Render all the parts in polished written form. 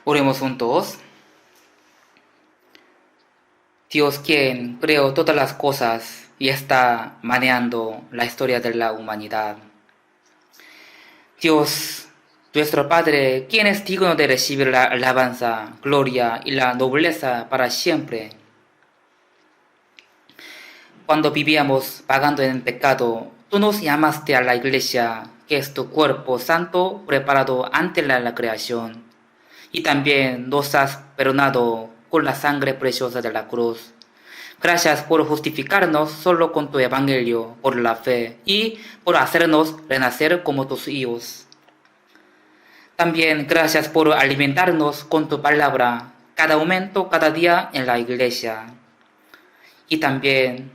Oremos juntos. Dios, quien creó todas las cosas y está manejando la historia de la humanidad. Dios, nuestro Padre, quien es digno de recibir la alabanza, gloria y la nobleza para siempre. Cuando vivíamos pagando en pecado, tú nos llamaste a la iglesia, que es tu cuerpo santo preparado ante la creación. Y también nos has perdonado con la sangre preciosa de la cruz. Gracias por justificarnos solo con tu evangelio, por la fe y por hacernos renacer como tus hijos. También gracias por alimentarnos con tu palabra cada momento, cada día en la iglesia. Y también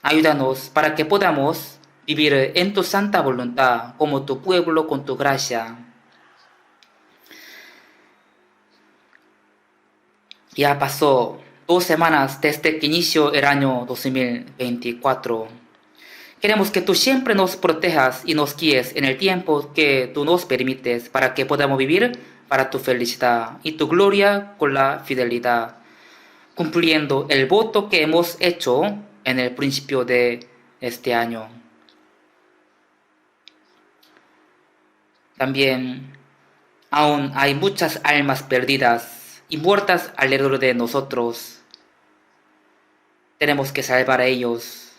ayúdanos para que podamos vivir en tu santa voluntad como tu pueblo con tu gracia. Ya pasó 2 semanas desde que inició el año 2024. Queremos que tú siempre nos protejas y nos guíes en el tiempo que tú nos permites para que podamos vivir para tu felicidad y tu gloria con la fidelidad, cumpliendo el voto que hemos hecho en el principio de este año. También aún hay muchas almas perdidas y muertas alrededor de nosotros. Tenemos que salvar a ellos.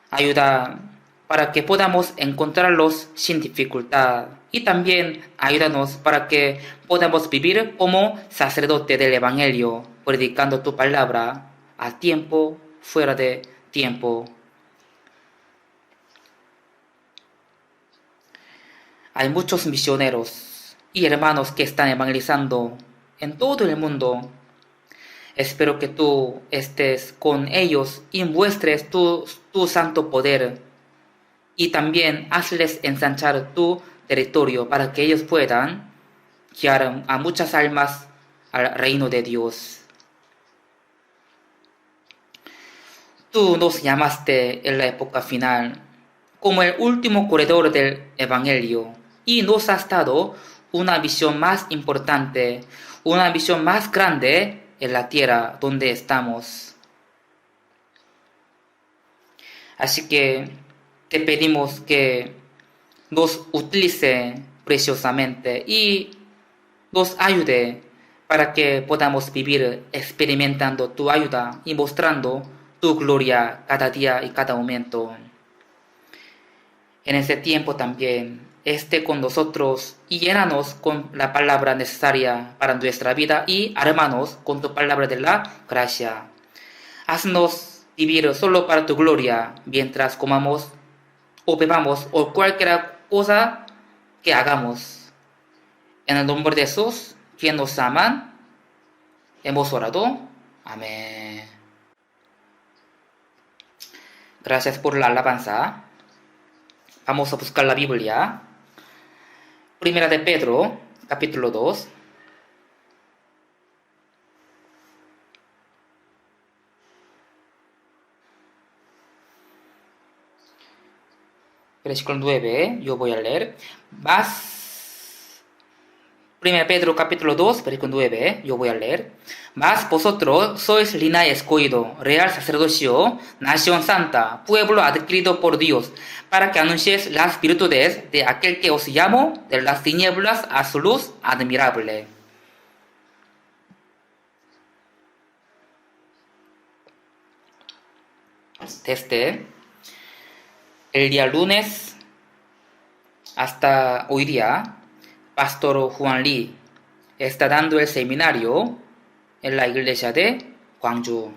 Ayuda para que podamos encontrarlos sin dificultad. Y también ayúdanos para que podamos vivir como sacerdote del Evangelio, predicando tu palabra a tiempo, fuera de tiempo. Hay muchos misioneros y hermanos que están evangelizando en todo el mundo. Espero que tú estés con ellos y muestres tu santo poder. Y también hazles ensanchar tu territorio para que ellos puedan guiar a muchas almas al reino de Dios. Tú nos llamaste en la época final como el último corredor del Evangelio y nos has dado una visión más importante, una visión más grande en la tierra donde estamos. Así que te pedimos que nos utilice preciosamente y nos ayude para que podamos vivir experimentando tu ayuda y mostrando tu gloria cada día y cada momento. En ese tiempo también esté con nosotros y llénanos con la palabra necesaria para nuestra vida y armanos con tu palabra de la gracia. Haznos vivir solo para tu gloria mientras comamos o bebamos o cualquier cosa que hagamos. En el nombre de Jesús, quien nos ama, hemos orado. Amén. Gracias por la alabanza. Vamos a buscar la Biblia. Primera de Pedro, capítulo 2. Versículo 9, yo voy a leer. Primera Pedro, capítulo 2, versículo 9, yo voy a leer. Mas vosotros sois linaje escogido, real sacerdocio, nación santa, pueblo adquirido por Dios, para que anunciéis las virtudes de aquel que os llamó de las tinieblas a su luz admirable. Desde el día lunes hasta hoy día, Pastor Juan Lee está dando el seminario en la iglesia de Gwangju.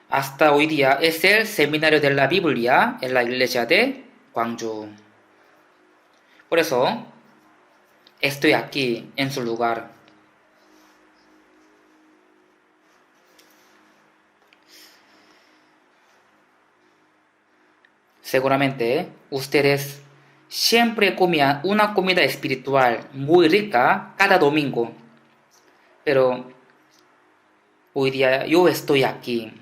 Hasta hoy día es el seminario de la Biblia en la iglesia de Gwangju. Por eso estoy aquí en su lugar. Seguramente ustedes siempre comían una comida espiritual muy rica cada domingo. Pero hoy día yo estoy aquí.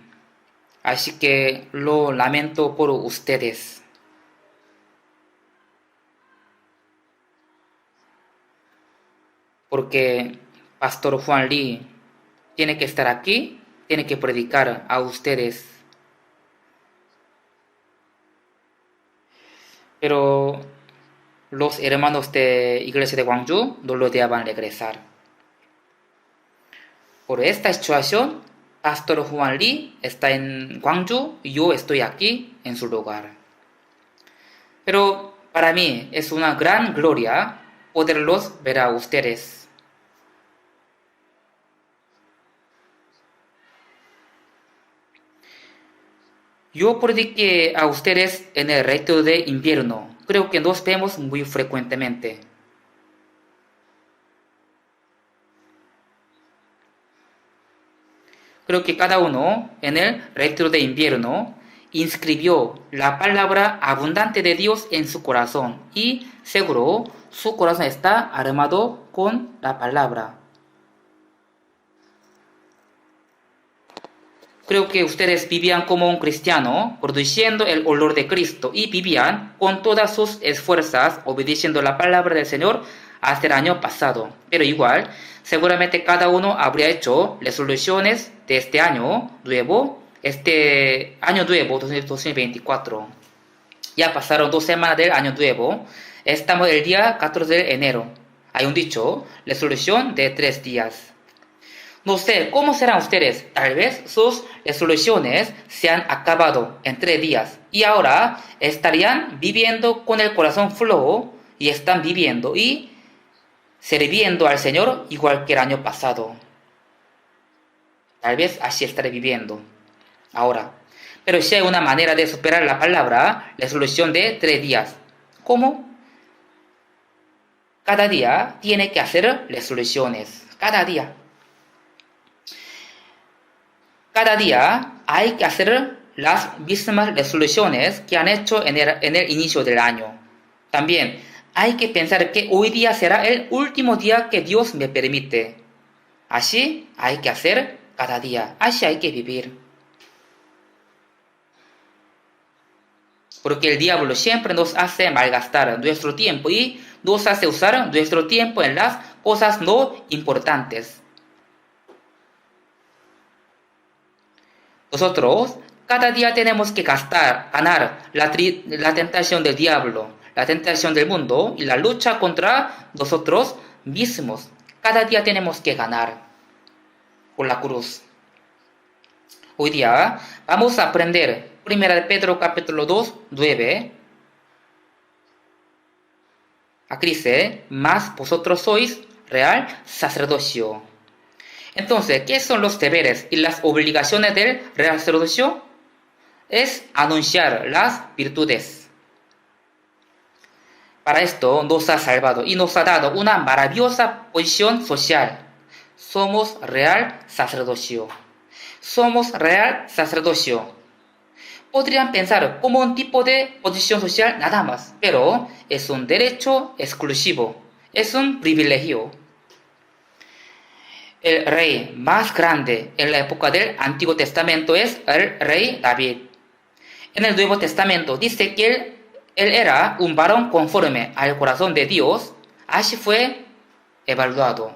Así que lo lamento por ustedes. porque Pastor Juan Lee tiene que estar aquí, tiene que predicar a ustedes. Pero los hermanos de Iglesia de Gwangju no lo dejaban regresar. Por esta situación, Pastor Juan Lee está en Gwangju y yo estoy aquí en su lugar. Pero para mí es una gran gloria poderlos ver a ustedes. Yo prediqué a ustedes en el retiro de invierno. Creo que nos vemos muy frecuentemente. Creo que cada uno en el retiro de invierno inscribió la palabra abundante de Dios en su corazón y seguro su corazón está armado con la palabra. Creo que ustedes vivían como un cristiano, produciendo el olor de Cristo y vivían con todas sus esfuerzas, obedeciendo la palabra del Señor hasta el año pasado. Pero igual, seguramente cada uno habría hecho resoluciones de este año nuevo 2024. Ya pasaron 2 semanas del año nuevo. Estamos el día 14 de enero. Hay un dicho, resolución de 3 días. No sé cómo serán ustedes. Tal vez sus resoluciones se han acabado en 3 días y ahora estarían viviendo con el corazón flojo y están viviendo y sirviendo al Señor igual que el año pasado. Tal vez así estaré viviendo ahora. Pero si hay una manera de superar la palabra, resolución de 3 días. ¿Cómo? Cada día tiene que hacer resoluciones. Cada día. Cada día hay que hacer las mismas resoluciones que han hecho en el inicio del año. También hay que pensar que hoy día será el último día que Dios me permite. Así hay que hacer cada día. Así hay que vivir. Porque el diablo siempre nos hace malgastar nuestro tiempo y nos hace usar nuestro tiempo en las cosas no importantes. Nosotros cada día tenemos que ganar la tentación del diablo, la tentación del mundo y la lucha contra nosotros mismos. Cada día tenemos que ganar por la cruz. Hoy día vamos a aprender 1 de Pedro capítulo 2, 9. Aquí dice, mas vosotros sois real sacerdocio. Entonces, ¿qué son los deberes y las obligaciones del real sacerdocio? Es anunciar las virtudes. Para esto nos ha salvado y nos ha dado una maravillosa posición social. Somos real sacerdocio. Somos real sacerdocio. Podrían pensar como un tipo de posición social nada más, pero es un derecho exclusivo. Es un privilegio. El rey más grande en la época del Antiguo Testamento es el rey David. En el Nuevo Testamento dice que él era un varón conforme al corazón de Dios. Así fue evaluado.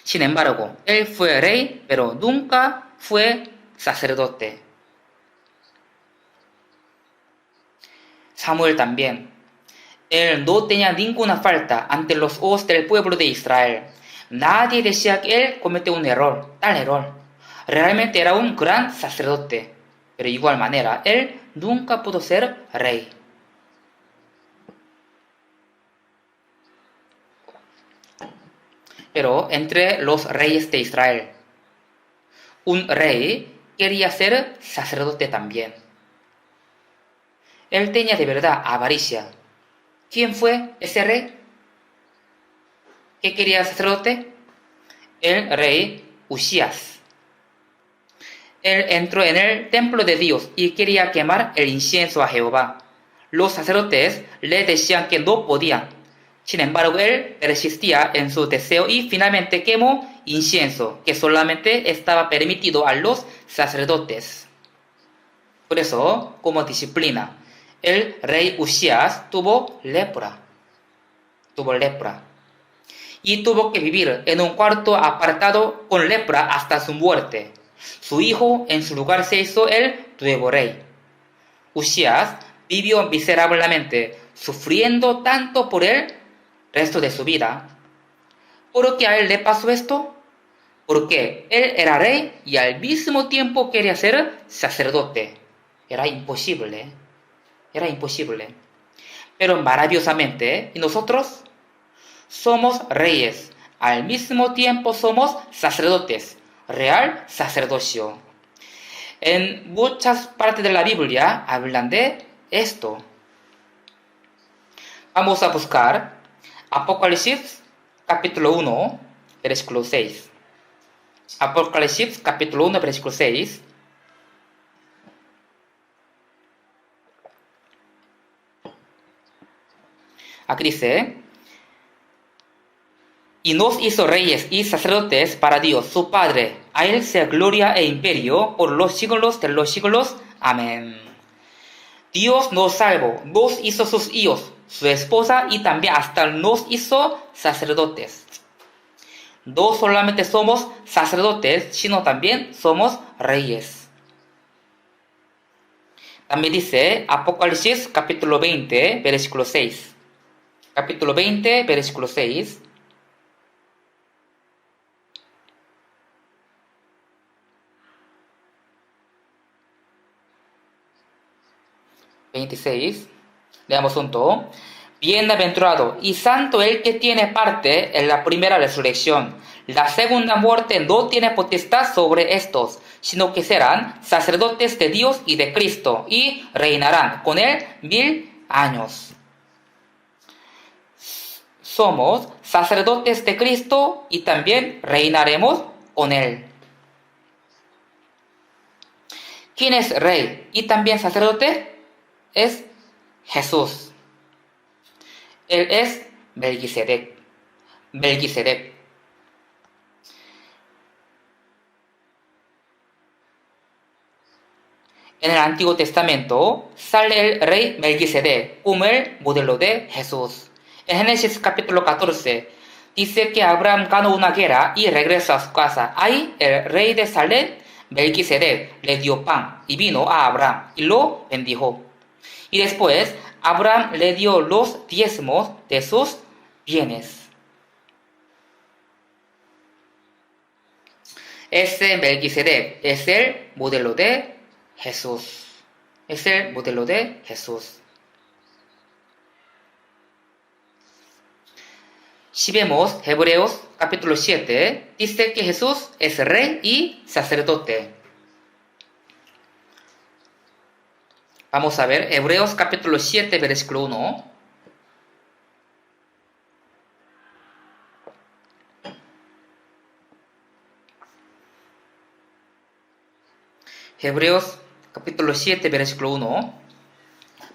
Sin embargo, él fue rey, pero nunca fue sacerdote. Samuel también. Él no tenía ninguna falta ante los ojos del pueblo de Israel. Nadie decía que él cometió un error, tal error. Realmente era un gran sacerdote, pero de igual manera, él nunca pudo ser rey. Pero entre los reyes de Israel, un rey quería ser sacerdote también. Él tenía de verdad avaricia. ¿Quién fue ese rey? ¿Qué quería el sacerdote? El rey Usías. Él entró en el templo de Dios y quería quemar el incienso a Jehová. Los sacerdotes le decían que no podían. Sin embargo, él persistía en su deseo y finalmente quemó incienso, que solamente estaba permitido a los sacerdotes. Por eso, como disciplina, el rey Usías tuvo lepra. tuvo lepra. Y tuvo que vivir en un cuarto apartado con lepra hasta su muerte. Su hijo en su lugar se hizo el nuevo rey. Usías vivió miserablemente, sufriendo tanto por el resto de su vida. ¿Por qué a él le pasó esto? Porque él era rey y al mismo tiempo quería ser sacerdote. Era imposible. Pero maravillosamente, ¿y nosotros? Somos reyes. Al mismo tiempo somos sacerdotes. Real sacerdocio. En muchas partes de la Biblia hablan de esto. Vamos a buscar Apocalipsis capítulo 1, versículo 6. Apocalipsis capítulo 1, versículo 6. Aquí dice: y nos hizo reyes y sacerdotes para Dios, su Padre. A él sea gloria e imperio por los siglos de los siglos. Amén. Dios nos salvó, nos hizo sus hijos, su esposa, y también hasta nos hizo sacerdotes. No solamente somos sacerdotes, sino también somos reyes. También dice Apocalipsis capítulo 20, versículo 6. Capítulo 20, versículo 6. Leamos junto. Bienaventurado y santo el que tiene parte en la primera resurrección. La segunda muerte no tiene potestad sobre estos, sino que serán sacerdotes de Dios y de Cristo, y reinarán con él 1000 años. Somos sacerdotes de Cristo y también reinaremos con él. ¿Quién es rey y también sacerdote? Es Jesús. Él es Melquisedec. En el Antiguo Testamento sale el rey Melquisedec como el modelo de Jesús. En Génesis capítulo 14 dice que Abraham ganó una guerra y regresó a su casa. Ahí el rey de Salem, Melquisedec, le dio pan y vino a Abraham y lo bendijo. Y después Abraham le dio los diezmos de sus bienes. Ese Melquisedec es el modelo de Jesús. Si vemos Hebreos capítulo 7, dice que Jesús es rey y sacerdote. Vamos a ver Hebreos capítulo 7, versículo 1. Hebreos capítulo 7, versículo 1.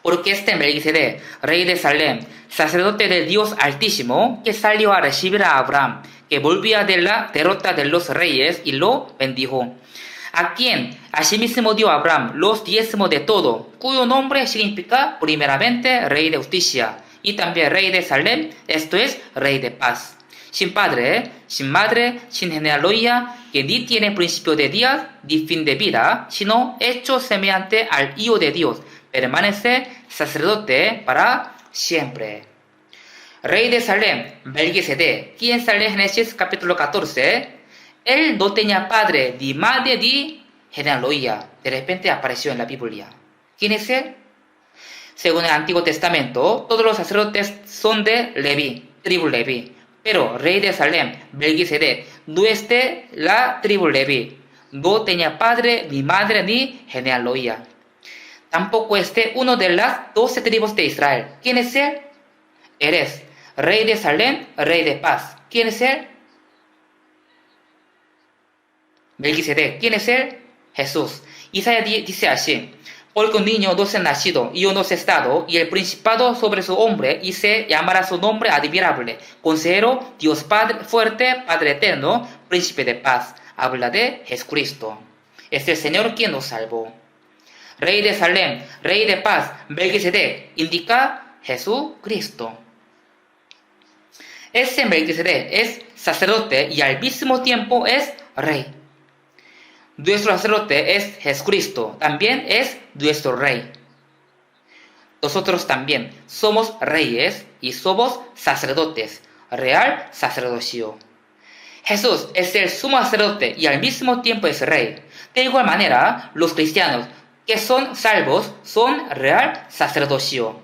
Porque este Melquisedec, rey de Salem, sacerdote del Dios Altísimo, que salió a recibir a Abraham, que volvía de la derrota de los reyes, y lo bendijo. A quien asimismo dio Abraham los diezmos de todo, cuyo nombre significa primeramente rey de justicia, y también rey de Salem, esto es, rey de paz. Sin padre, sin madre, sin genealogía, que ni tiene principio de días, ni fin de vida, sino hecho semejante al Hijo de Dios, permanece sacerdote para siempre. Rey de Salem, Melquisedec, quien sale en Génesis capítulo 14, él no tenía padre, ni madre, ni genealogía. De repente apareció en la Biblia. ¿Quién es él? Según el Antiguo Testamento, todos los sacerdotes son de Leví, tribu Leví. Pero rey de Salem, Melquisedec, no es de la tribu Leví. No tenía padre, ni madre, ni genealogía. Tampoco es de uno de las 12 tribus de Israel. ¿Quién es él? Eres rey de Salem, rey de paz. ¿Quién es él? Melquisedec. ¿Quién es él? Jesús. Isaías dice así: porque un niño nos ha nacido y nos ha dado, y el principado sobre su hombre, y se llamará su nombre admirable, consejero, Dios Padre fuerte, Padre eterno, príncipe de paz. Habla de Jesucristo. Es el Señor quien nos salvó. Rey de Salem, rey de paz, Melquisedec, indica Jesucristo. Ese Melquisedec es sacerdote y al mismo tiempo es rey. Nuestro sacerdote es Jesucristo, también es nuestro rey. Nosotros también somos reyes y somos sacerdotes, real sacerdocio. Jesús es el sumo sacerdote y al mismo tiempo es rey. De igual manera, los cristianos que son salvos son real sacerdocio.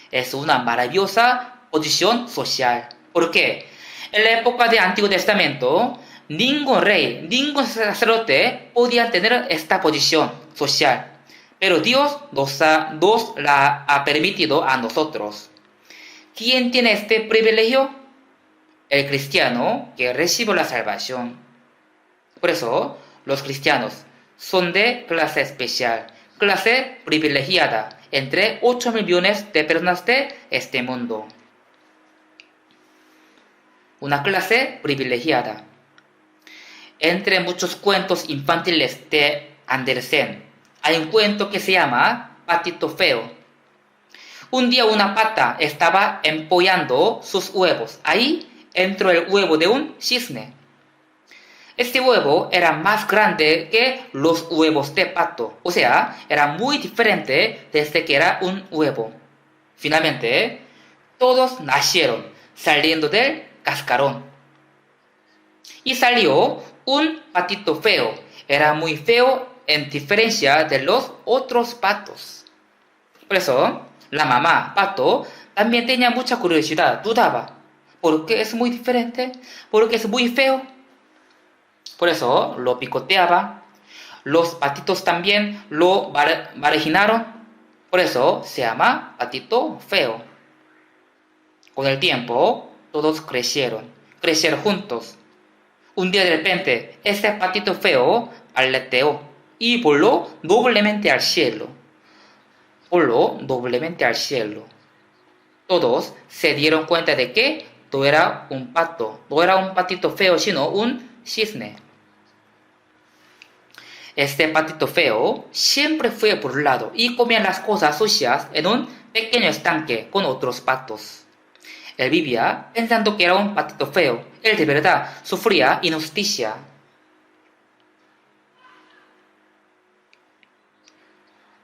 Es una maravillosa posición social. ¿Por qué? En la época del Antiguo Testamento, ningún rey, ningún sacerdote podía tener esta posición social. Pero Dios nos la ha permitido a nosotros. ¿Quién tiene este privilegio? El cristiano que recibe la salvación. Por eso, los cristianos son de clase especial, clase privilegiada, entre 8 millones de personas de este mundo. Una clase privilegiada. Entre muchos cuentos infantiles de Andersen, hay un cuento que se llama Patito Feo. Un día una pata estaba empollando sus huevos. Ahí entró el huevo de un cisne. Este huevo era más grande que los huevos de pato. O sea, era muy diferente desde que era un huevo. Finalmente, todos nacieron saliendo del cascarón. Y salió un patito feo. Era muy feo en diferencia de los otros patos. Por eso, la mamá pato también tenía mucha curiosidad, dudaba. ¿Por qué es muy diferente? ¿Por qué es muy feo? Por eso lo picoteaba. Los patitos también lo marginaron. Por eso se llama patito feo. Con el tiempo, todos crecieron juntos. Un día de repente, ese patito feo aleteó y voló doblemente al cielo. Todos se dieron cuenta de que no era un pato, no era un patito feo, sino un cisne. Este patito feo siempre fue burlado y comía las cosas sucias en un pequeño estanque con otros patos. Él vivía pensando que era un patito feo. Él de verdad sufría injusticia.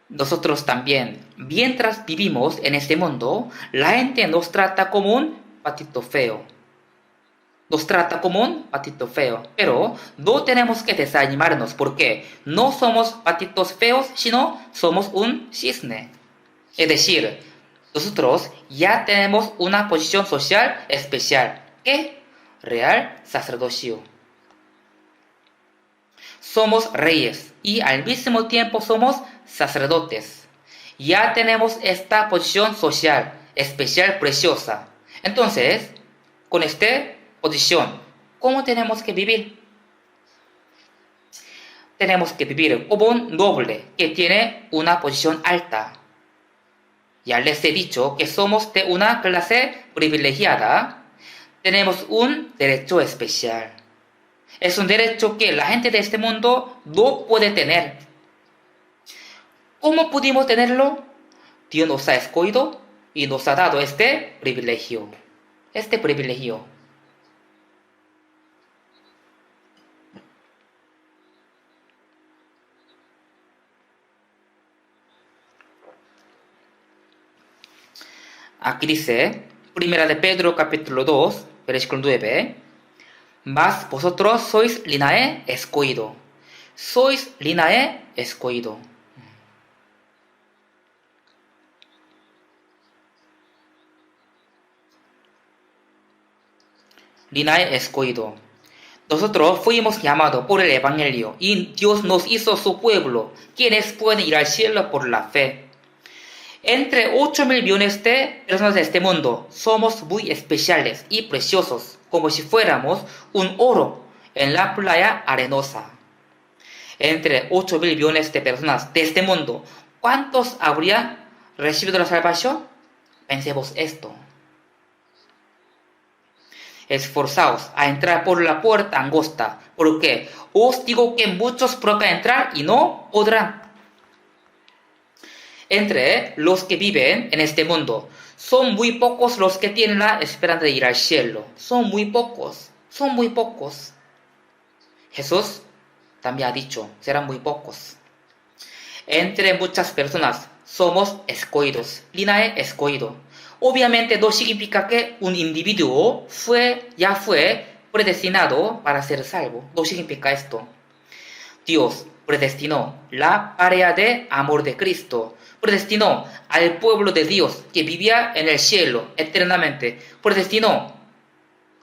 Nosotros también, mientras vivimos en este mundo, la gente nos trata como un patito feo. Pero no tenemos que desanimarnos porque no somos patitos feos, sino somos un cisne. Es decir, nosotros ya tenemos una posición social especial, que real sacerdocio. Somos reyes y al mismo tiempo somos sacerdotes. Ya tenemos esta posición social especial preciosa. Entonces, con esta posición, ¿cómo tenemos que vivir? Tenemos que vivir como un noble que tiene una posición alta. Ya les he dicho que somos de una clase privilegiada. Tenemos un derecho especial. Es un derecho que la gente de este mundo no puede tener. ¿Cómo pudimos tenerlo? Dios nos ha escogido y nos ha dado este privilegio. Aquí dice, Primera de Pedro capítulo 2, versículo 9. Mas vosotros sois linaje escogido. Linaje escogido. Nosotros fuimos llamados por el Evangelio y Dios nos hizo su pueblo, quienes pueden ir al cielo por la fe. Entre 8 millones de personas de este mundo, somos muy especiales y preciosos, como si fuéramos un oro en la playa arenosa. Entre 8 millones de personas de este mundo, ¿cuántos habrían recibido la salvación? Pensemos esto. Esforzaos a entrar por la puerta angosta, porque os digo que muchos procuran entrar y no podrán. Entre los que viven en este mundo, son muy pocos los que tienen la esperanza de ir al cielo. Son muy pocos. Son muy pocos. Jesús también ha dicho, serán muy pocos. Entre muchas personas somos escogidos. Linae escogido. Obviamente no significa que un individuo ya fue predestinado para ser salvo. No significa esto. Dios predestinó la pareja de amor de Cristo. Predestinó al pueblo de Dios que vivía en el cielo eternamente. Predestinó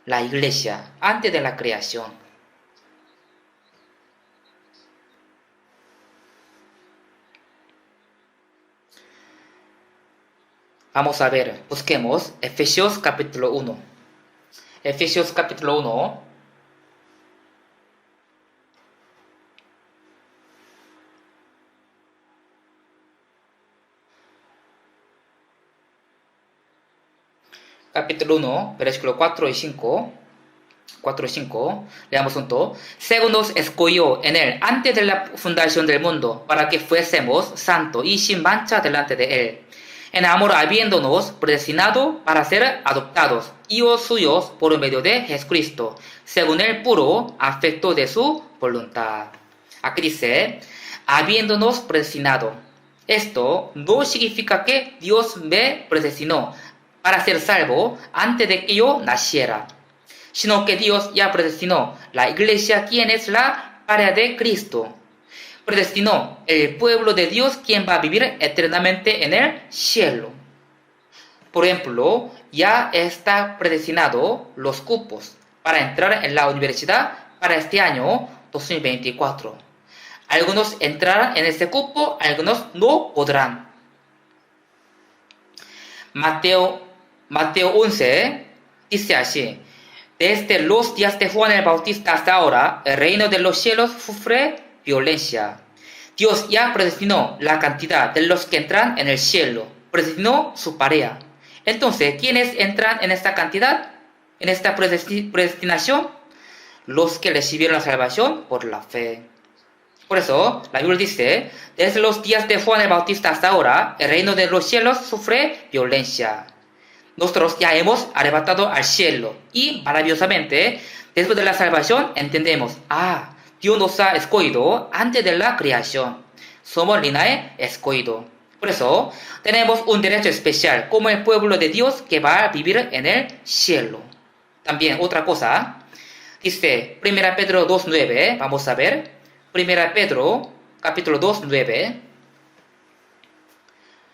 la iglesia antes de la creación. Vamos a ver, busquemos Efesios capítulo 1. Efesios capítulo 1. Capítulo 1, versículo 4 y 5. 4 y 5. Leamos juntos. Según nos escogió en él antes de la fundación del mundo, para que fuésemos santos y sin mancha delante de él. En amor habiéndonos predestinado para ser adoptados, hijos suyos por medio de Jesucristo, según el puro afecto de su voluntad. Aquí dice, habiéndonos predestinado. Esto no significa que Dios me predestinó para ser salvo antes de que yo naciera, sino que Dios ya predestinó la iglesia, quien es la pareja de Cristo. Predestinó el pueblo de Dios, quien va a vivir eternamente en el cielo. Por ejemplo, ya está predestinado los cupos para entrar en la universidad para este año 2024. Algunos entrarán en este cupo, algunos no podrán. Mateo 11 dice así: desde los días de Juan el Bautista hasta ahora, el reino de los cielos sufre violencia. Dios ya predestinó la cantidad de los que entran en el cielo, predestinó su pareja. Entonces, ¿quiénes entran en esta cantidad? En esta predestinación, los que recibieron la salvación por la fe. Por eso, la Biblia dice, desde los días de Juan el Bautista hasta ahora, el reino de los cielos sufre violencia. Nosotros ya hemos arrebatado al cielo y maravillosamente, después de la salvación, entendemos, Dios nos ha escogido antes de la creación. Somos linaje escogido. Por eso, tenemos un derecho especial como el pueblo de Dios que va a vivir en el cielo. También otra cosa, dice 1 Pedro 2.9, vamos a ver. 1 Pedro capítulo 2.9.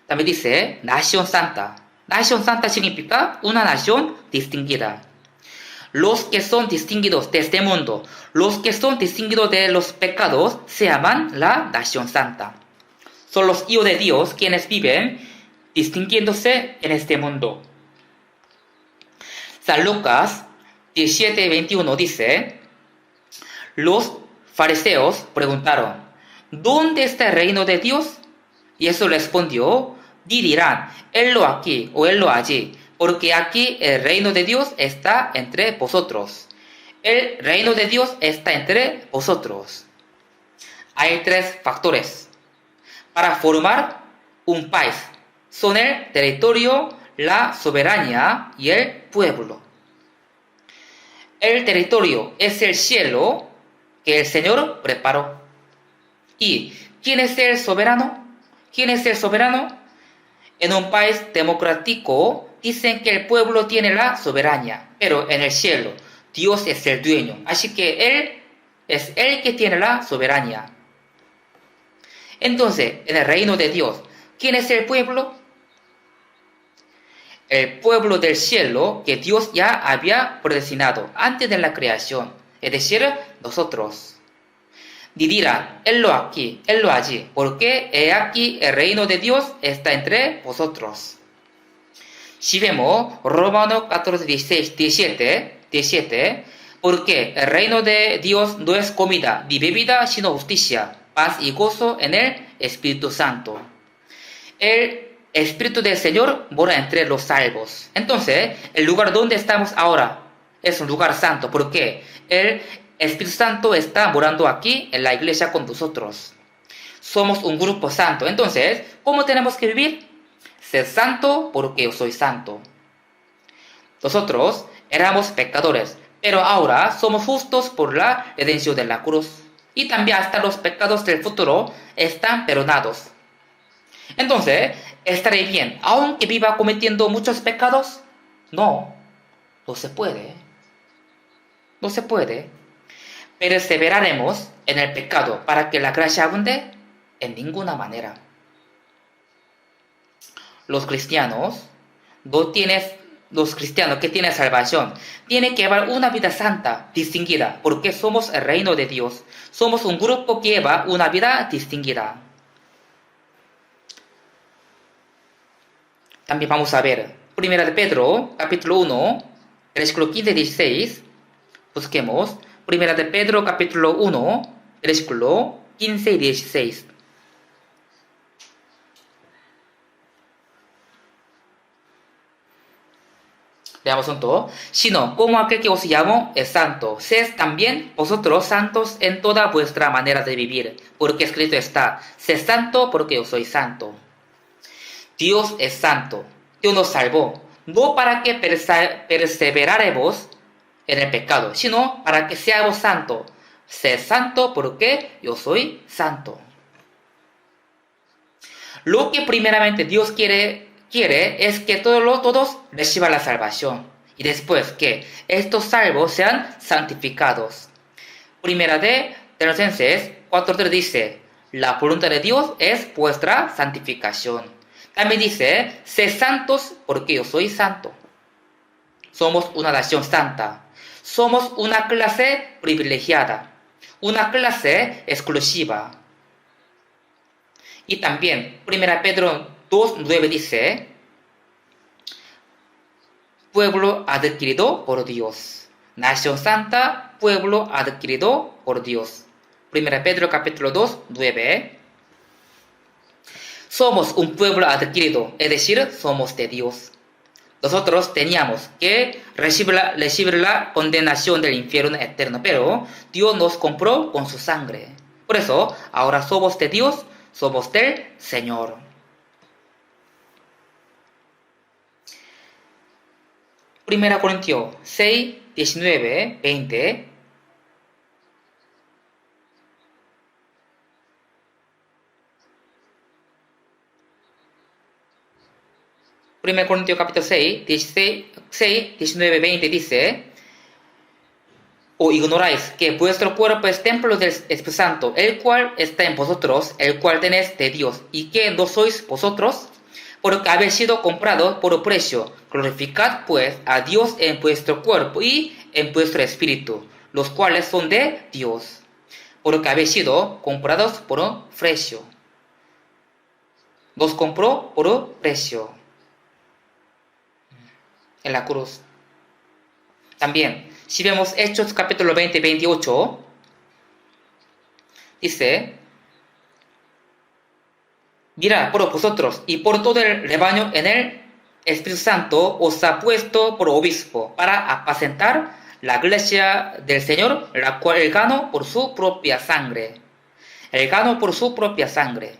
También dice, nación santa. Nación santa significa una nación distinguida. Los que son distinguidos de este mundo, los que son distinguidos de los pecados, se llaman la nación santa. Son los hijos de Dios quienes viven distinguiéndose en este mundo. San Lucas 17:21 dice, los fariseos preguntaron, ¿dónde está el reino de Dios? Y Jesús respondió, dirán, él aquí o él allí, porque aquí el reino de Dios está entre vosotros. El reino de Dios está entre vosotros. Hay tres factores para formar un país. Son el territorio, la soberanía y el pueblo. El territorio es el cielo que el Señor preparó. ¿Y quién es el soberano? ¿Quién es el soberano? En un país democrático dicen que el pueblo tiene la soberanía, pero en el cielo Dios es el dueño, así que Él es el que tiene la soberanía. Entonces, en el reino de Dios, ¿quién es el pueblo? El pueblo del cielo que Dios ya había predestinado antes de la creación, es decir, nosotros. Dirán, él aquí, él allí, porque he aquí el reino de Dios está entre vosotros. Si vemos Romanos 14, 17, porque el reino de Dios no es comida ni bebida, sino justicia, paz y gozo en el Espíritu Santo. El Espíritu del Señor mora entre los salvos. Entonces, el lugar donde estamos ahora es un lugar santo, porque el Espíritu Santo está morando aquí en la iglesia con nosotros. Somos un grupo santo. Entonces, ¿cómo tenemos que vivir? Sed santo porque yo soy santo. Nosotros éramos pecadores, pero ahora somos justos por la redención de la cruz. Y también hasta los pecados del futuro están perdonados. Entonces, ¿estaré bien aunque viva cometiendo muchos pecados? No, no se puede. No se puede. ¿Perseveraremos en el pecado para que la gracia abunde? En ninguna manera. Los cristianos que tienen salvación tienen que llevar una vida santa, distinguida, porque somos el reino de Dios. Somos un grupo que lleva una vida distinguida. También vamos a ver 1 de Pedro, capítulo 1, versículo 15 y 16. Busquemos 1 de Pedro, capítulo 1, versículo 15 y 16. Leamos juntos. Sino, como aquel que os llamó es santo, sed también vosotros santos en toda vuestra manera de vivir, porque escrito está, sed santo porque yo soy santo. Dios es santo. Dios nos salvó, no para que perseveráramos en el pecado, sino para que seamos santos. Sed santo porque yo soy santo. Lo que primeramente Dios quiere es que todos reciban la salvación y después que estos salvos sean santificados. Primera de Tesalonicenses 4:3 dice, la voluntad de Dios es vuestra santificación. También dice, sed santos porque yo soy santo. Somos una nación santa. Somos una clase privilegiada, una clase exclusiva. Y también 1 Pedro 2:9 dice, pueblo adquirido por Dios. Nación santa, pueblo adquirido por Dios. 1 Pedro capítulo 2:9. Somos un pueblo adquirido, es decir, somos de Dios. Nosotros teníamos que recibir la condenación del infierno eterno, pero Dios nos compró con su sangre. Por eso, ahora somos de Dios, somos del Señor. Primera Corintios 6, 19, 20. Primera Corintios capítulo 6, 19, 20 dice, ¿o ignoráis que vuestro cuerpo es templo del Espíritu Santo, el cual está en vosotros, el cual tenéis de Dios, y que no sois vosotros? Porque habéis sido comprados por precio. Glorificad pues a Dios en vuestro cuerpo y en vuestro espíritu, los cuales son de Dios. Porque habéis sido comprados por precio. Nos compró por precio en la cruz. También, si vemos Hechos capítulo 20, 28, dice, mirad por vosotros y por todo el rebaño en el Espíritu Santo os ha puesto por obispo para apacentar la iglesia del Señor, la cual él ganó por su propia sangre. Él ganó por su propia sangre.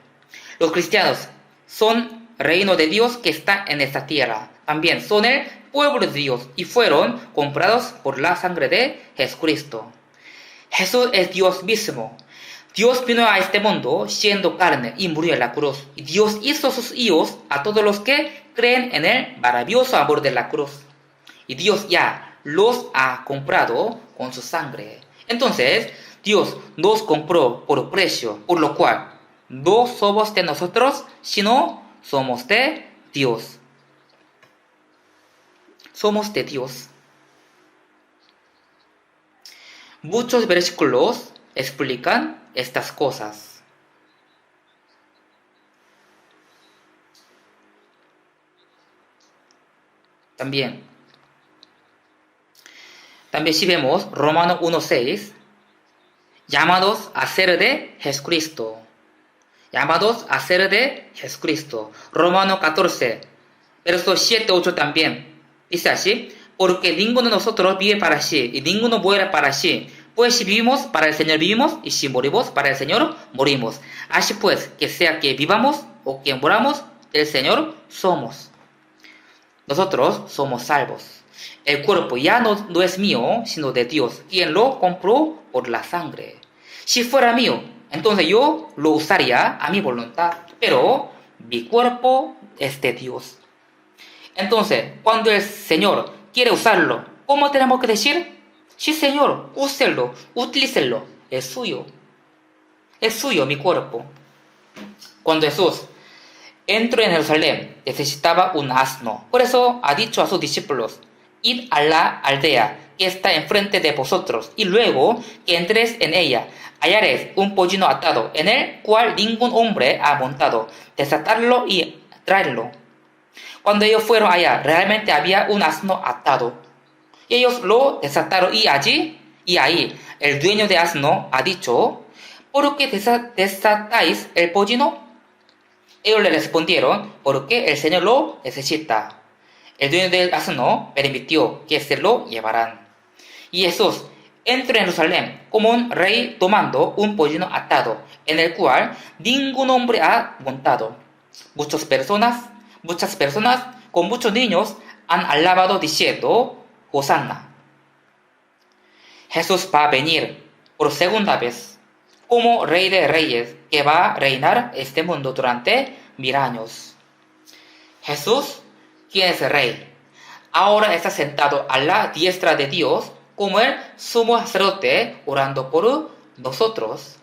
Los cristianos son reino de Dios que está en esta tierra. También son el pueblo de Dios y fueron comprados por la sangre de Jesucristo. Jesús es Dios mismo. Dios vino a este mundo siendo carne y murió en la cruz. Y Dios hizo sus hijos a todos los que creen en el maravilloso amor de la cruz. Y Dios ya los ha comprado con su sangre. Entonces, Dios nos compró por precio, por lo cual no somos de nosotros, sino somos de Dios. Somos de Dios. Muchos versículos explican estas cosas. También si vemos Romanos 1:6, llamados a ser de Jesucristo. Llamados a ser de Jesucristo. Romanos 14, versos 7, 8 también. Dice así, porque ninguno de nosotros vive para sí, y ninguno muere para sí. Pues si vivimos, para el Señor vivimos, y si morimos, para el Señor morimos. Así pues, que sea que vivamos o que moramos, del Señor somos. Nosotros somos salvos. El cuerpo ya no es mío, sino de Dios, quien lo compró por la sangre. Si fuera mío, entonces yo lo usaría a mi voluntad, pero mi cuerpo es de Dios. Entonces, cuando el Señor quiere usarlo, ¿cómo tenemos que decir? Sí, Señor, úselo, utilícelo, es suyo. Es suyo mi cuerpo. Cuando Jesús entró en Jerusalén, necesitaba un asno. Por eso ha dicho a sus discípulos, id a la aldea que está enfrente de vosotros, y luego que entréis en ella, hallaréis un pollino atado, en el cual ningún hombre ha montado. Desatadlo y traedlo. Cuando ellos fueron allá, realmente había un asno atado. Y ellos lo desataron y ahí, el dueño de asno ha dicho, ¿por qué desatáis el pollino? Ellos le respondieron, porque el Señor lo necesita. El dueño del asno permitió que se lo llevaran. Y Jesús entró en Jerusalén como un rey tomando un pollino atado, en el cual ningún hombre ha montado. Muchas personas con muchos niños han alabado diciendo, Hosanna. Jesús va a venir por segunda vez como Rey de Reyes, que va a reinar este mundo durante 1000 años. Jesús, quien es el Rey, ahora está sentado a la diestra de Dios como el sumo sacerdote orando por nosotros.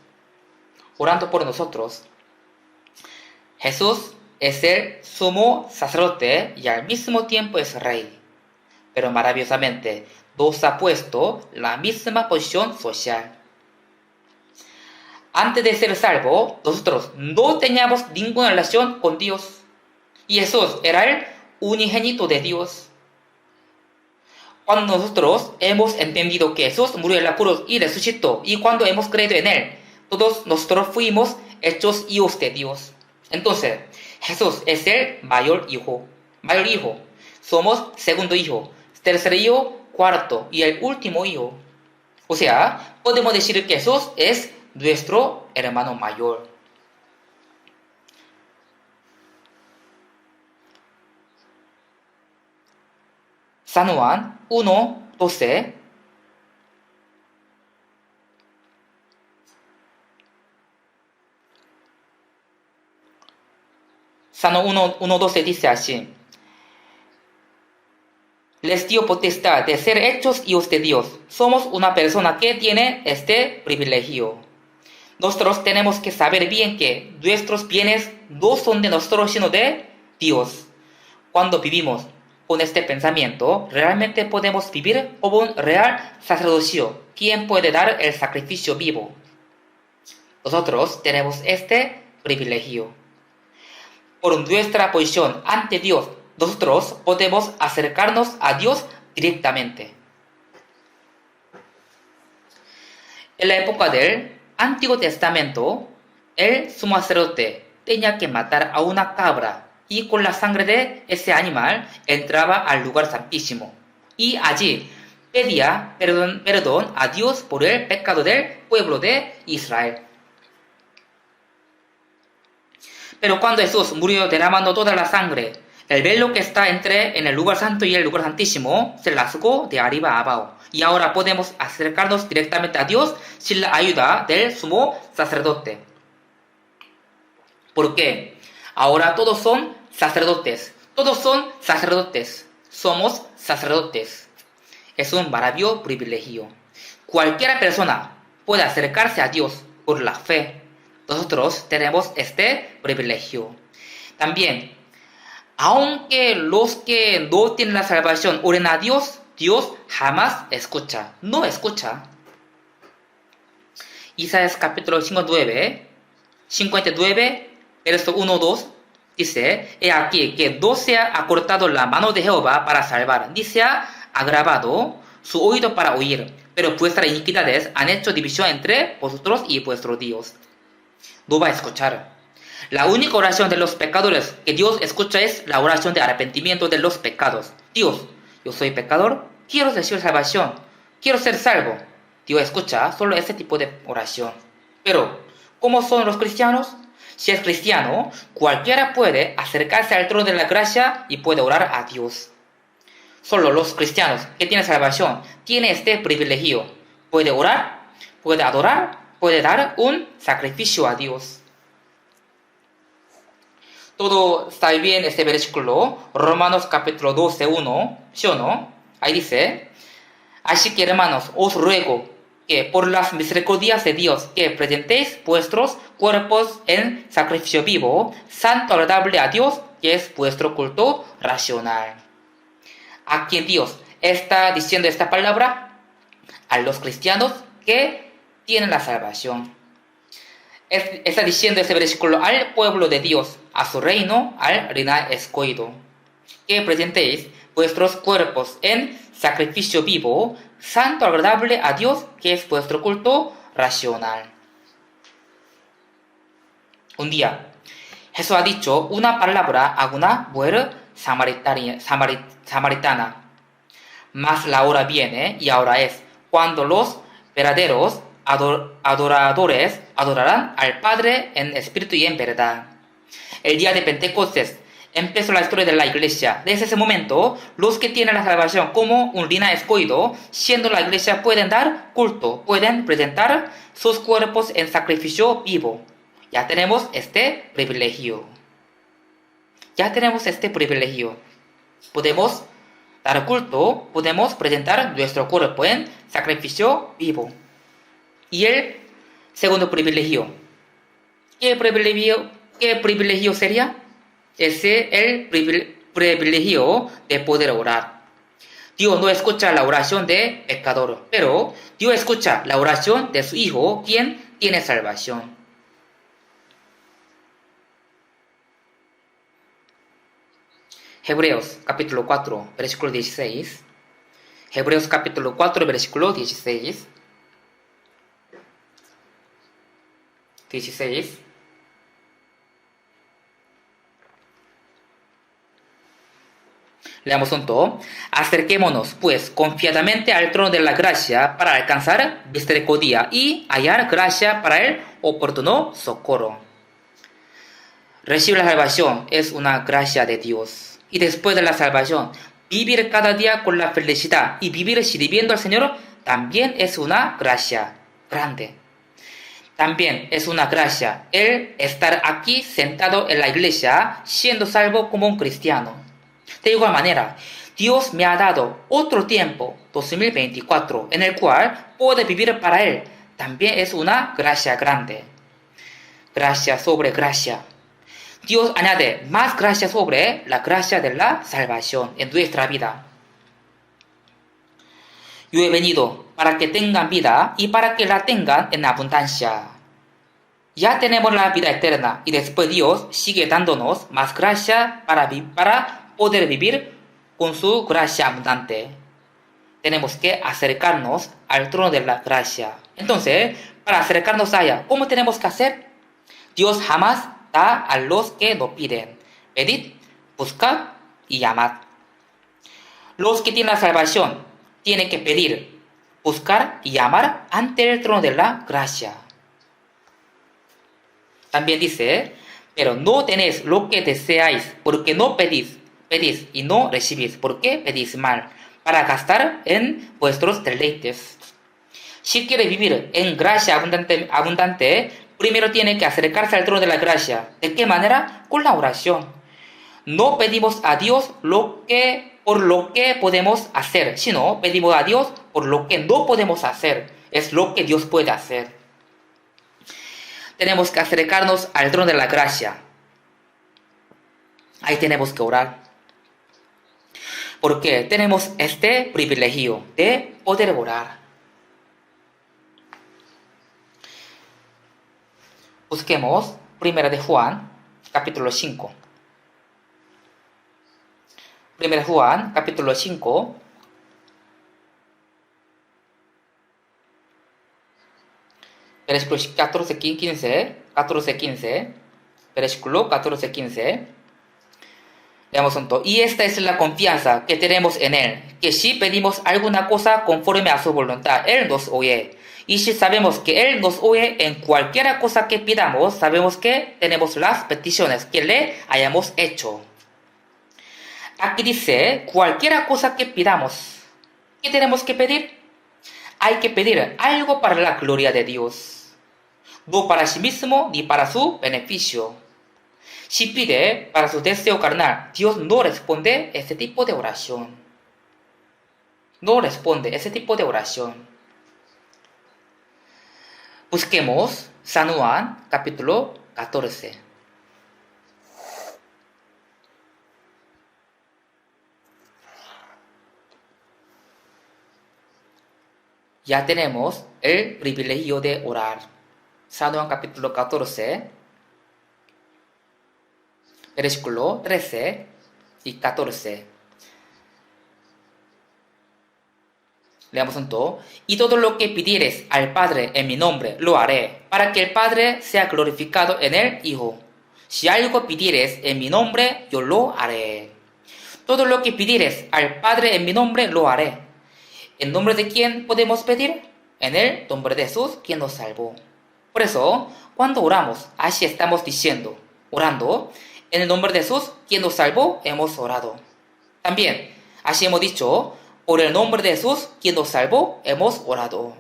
Jesús es el sumo sacerdote y al mismo tiempo es Rey. Pero maravillosamente nos ha puesto la misma posición social. Antes de ser salvo, nosotros no teníamos ninguna relación con Dios. Y Jesús era el unigénito de Dios. Cuando nosotros hemos entendido que Jesús murió en la cruz y resucitó, y cuando hemos creído en Él, todos nosotros fuimos hechos hijos de Dios. Entonces, Jesús es el mayor hijo. Somos segundo hijo, tercer hijo, cuarto y el último hijo. O sea, podemos decir que Jesús es nuestro hermano mayor. San Juan 1:12. San Juan 1:12 dice así: les dio potestad de ser hechos hijos de Dios. Somos una persona que tiene este privilegio. Nosotros tenemos que saber bien que nuestros bienes no son de nosotros, sino de Dios. Cuando vivimos con este pensamiento, realmente podemos vivir como un real sacerdocio, quien puede dar el sacrificio vivo. Nosotros tenemos este privilegio. Por nuestra posición ante Dios, nosotros podemos acercarnos a Dios directamente. En la época del Antiguo Testamento, el sumo sacerdote tenía que matar a una cabra y con la sangre de ese animal entraba al lugar santísimo y allí pedía perdón a Dios por el pecado del pueblo de Israel. Pero cuando Jesús murió derramando toda la sangre, el velo que está en el lugar santo y el lugar santísimo se rasgó de arriba a abajo. Y ahora podemos acercarnos directamente a Dios sin la ayuda del sumo sacerdote. ¿Por qué? Ahora todos son sacerdotes. Somos sacerdotes. Es un maravilloso privilegio. Cualquier persona puede acercarse a Dios por la fe. Nosotros tenemos este privilegio. También, aunque los que no tienen la salvación oren a Dios, Dios jamás escucha. No escucha. Isaías capítulo 59, verso 1-2 dice: he aquí que no se ha acortado la mano de Jehová para salvar, ni se ha agravado su oído para oír, pero vuestras iniquidades han hecho división entre vosotros y vuestro Dios. No va a escuchar. La única oración de los pecadores que Dios escucha es la oración de arrepentimiento de los pecados. Dios, yo soy pecador, quiero recibir salvación, quiero ser salvo. Dios escucha solo ese tipo de oración. Pero, ¿cómo son los cristianos? Si es cristiano, cualquiera puede acercarse al trono de la gracia y puede orar a Dios. Solo los cristianos que tienen salvación tienen este privilegio. Puede orar, puede adorar, puede dar un sacrificio a Dios. Todo está bien este versículo, Romanos capítulo 12, 1, ¿sí o no? Ahí dice, así que hermanos, os ruego que por las misericordias de Dios que presentéis vuestros cuerpos en sacrificio vivo, santo, agradable a Dios, que es vuestro culto racional. ¿A quién Dios está diciendo esta palabra? A los cristianos que tienen la salvación. Está diciendo este versículo al pueblo de Dios, a su reino, al reino escogido, que presentéis vuestros cuerpos en sacrificio vivo, santo, agradable a Dios, que es vuestro culto racional. Un día, Jesús ha dicho una palabra a una mujer samaritana. Mas la hora viene, y ahora es, cuando los verdaderos adoradores adorarán al Padre en espíritu y en verdad. El día de Pentecostés empezó la historia de la iglesia. Desde ese momento, los que tienen la salvación como un linaje escogido, siendo la iglesia, pueden dar culto, pueden presentar sus cuerpos en sacrificio vivo. Ya tenemos este privilegio. Podemos dar culto, podemos presentar nuestro cuerpo en sacrificio vivo. Y el segundo privilegio. ¿Qué privilegio sería? Es el privilegio de poder orar. Dios no escucha la oración de pecador, pero Dios escucha la oración de su Hijo, quien tiene salvación. Hebreos capítulo 4, versículo 16. Hebreos capítulo 4, versículo 16. Leamos junto. Acerquémonos, pues, confiadamente al trono de la gracia para alcanzar misericordia y hallar gracia para el oportuno socorro. Recibir la salvación es una gracia de Dios. Y después de la salvación, vivir cada día con la felicidad y vivir sirviendo al Señor también es una gracia grande. También es una gracia el estar aquí sentado en la iglesia siendo salvo como un cristiano. De igual manera, Dios me ha dado otro tiempo, 2024, en el cual puedo vivir para Él. También es una gracia grande. Gracia sobre gracia. Dios añade más gracia sobre la gracia de la salvación en nuestra vida. Yo he venido para que tengan vida y para que la tengan en abundancia. Ya tenemos la vida eterna y después Dios sigue dándonos más gracia para poder vivir con su gracia abundante. Tenemos que acercarnos al trono de la gracia. Entonces, para acercarnos allá, ¿cómo tenemos que hacer? Dios jamás da a los que lo piden. Pedid, buscad y llamad. Los que tienen la salvación tienen que pedir, buscar y llamar ante el trono de la gracia. También dice, pero no tenéis lo que deseáis, porque no pedís y no recibís, porque pedís mal, para gastar en vuestros deleites. Si quiere vivir en gracia abundante, primero tiene que acercarse al trono de la gracia. ¿De qué manera? Con la oración. No pedimos a Dios por lo que podemos hacer, sino pedimos a Dios por lo que no podemos hacer. Es lo que Dios puede hacer. Tenemos que acercarnos al trono de la gracia. Ahí tenemos que orar. Porque tenemos este privilegio de poder orar. Busquemos 1 de Juan, capítulo 5. 1 de Juan, capítulo 5. Versículo 14-15. Versículo 14-15. Leamos un y esta es la confianza que tenemos en Él, que si pedimos alguna cosa conforme a su voluntad, Él nos oye. Y si sabemos que Él nos oye en cualquier cosa que pidamos, sabemos que tenemos las peticiones que le hayamos hecho. Aquí dice, cualquier cosa que pidamos, ¿qué tenemos que pedir? Hay que pedir algo para la gloria de Dios, no para sí mismo ni para su beneficio. Si pide para su deseo carnal, Dios no responde ese tipo de oración. No responde ese tipo de oración. Busquemos San Juan capítulo 14. Ya tenemos el privilegio de orar. San Juan capítulo 14, versículo 13 y 14. Leamos un todo. Y todo lo que pidieres al Padre en mi nombre, lo haré, para que el Padre sea glorificado en el Hijo. Si algo pidieres en mi nombre, yo lo haré. Todo lo que pidieres al Padre en mi nombre, lo haré. ¿En nombre de quién podemos pedir? En el nombre de Jesús, quien nos salvó. Por eso, cuando oramos, así estamos diciendo, orando, en el nombre de Jesús, quien nos salvó, hemos orado. También, así hemos dicho, por el nombre de Jesús, quien nos salvó, hemos orado.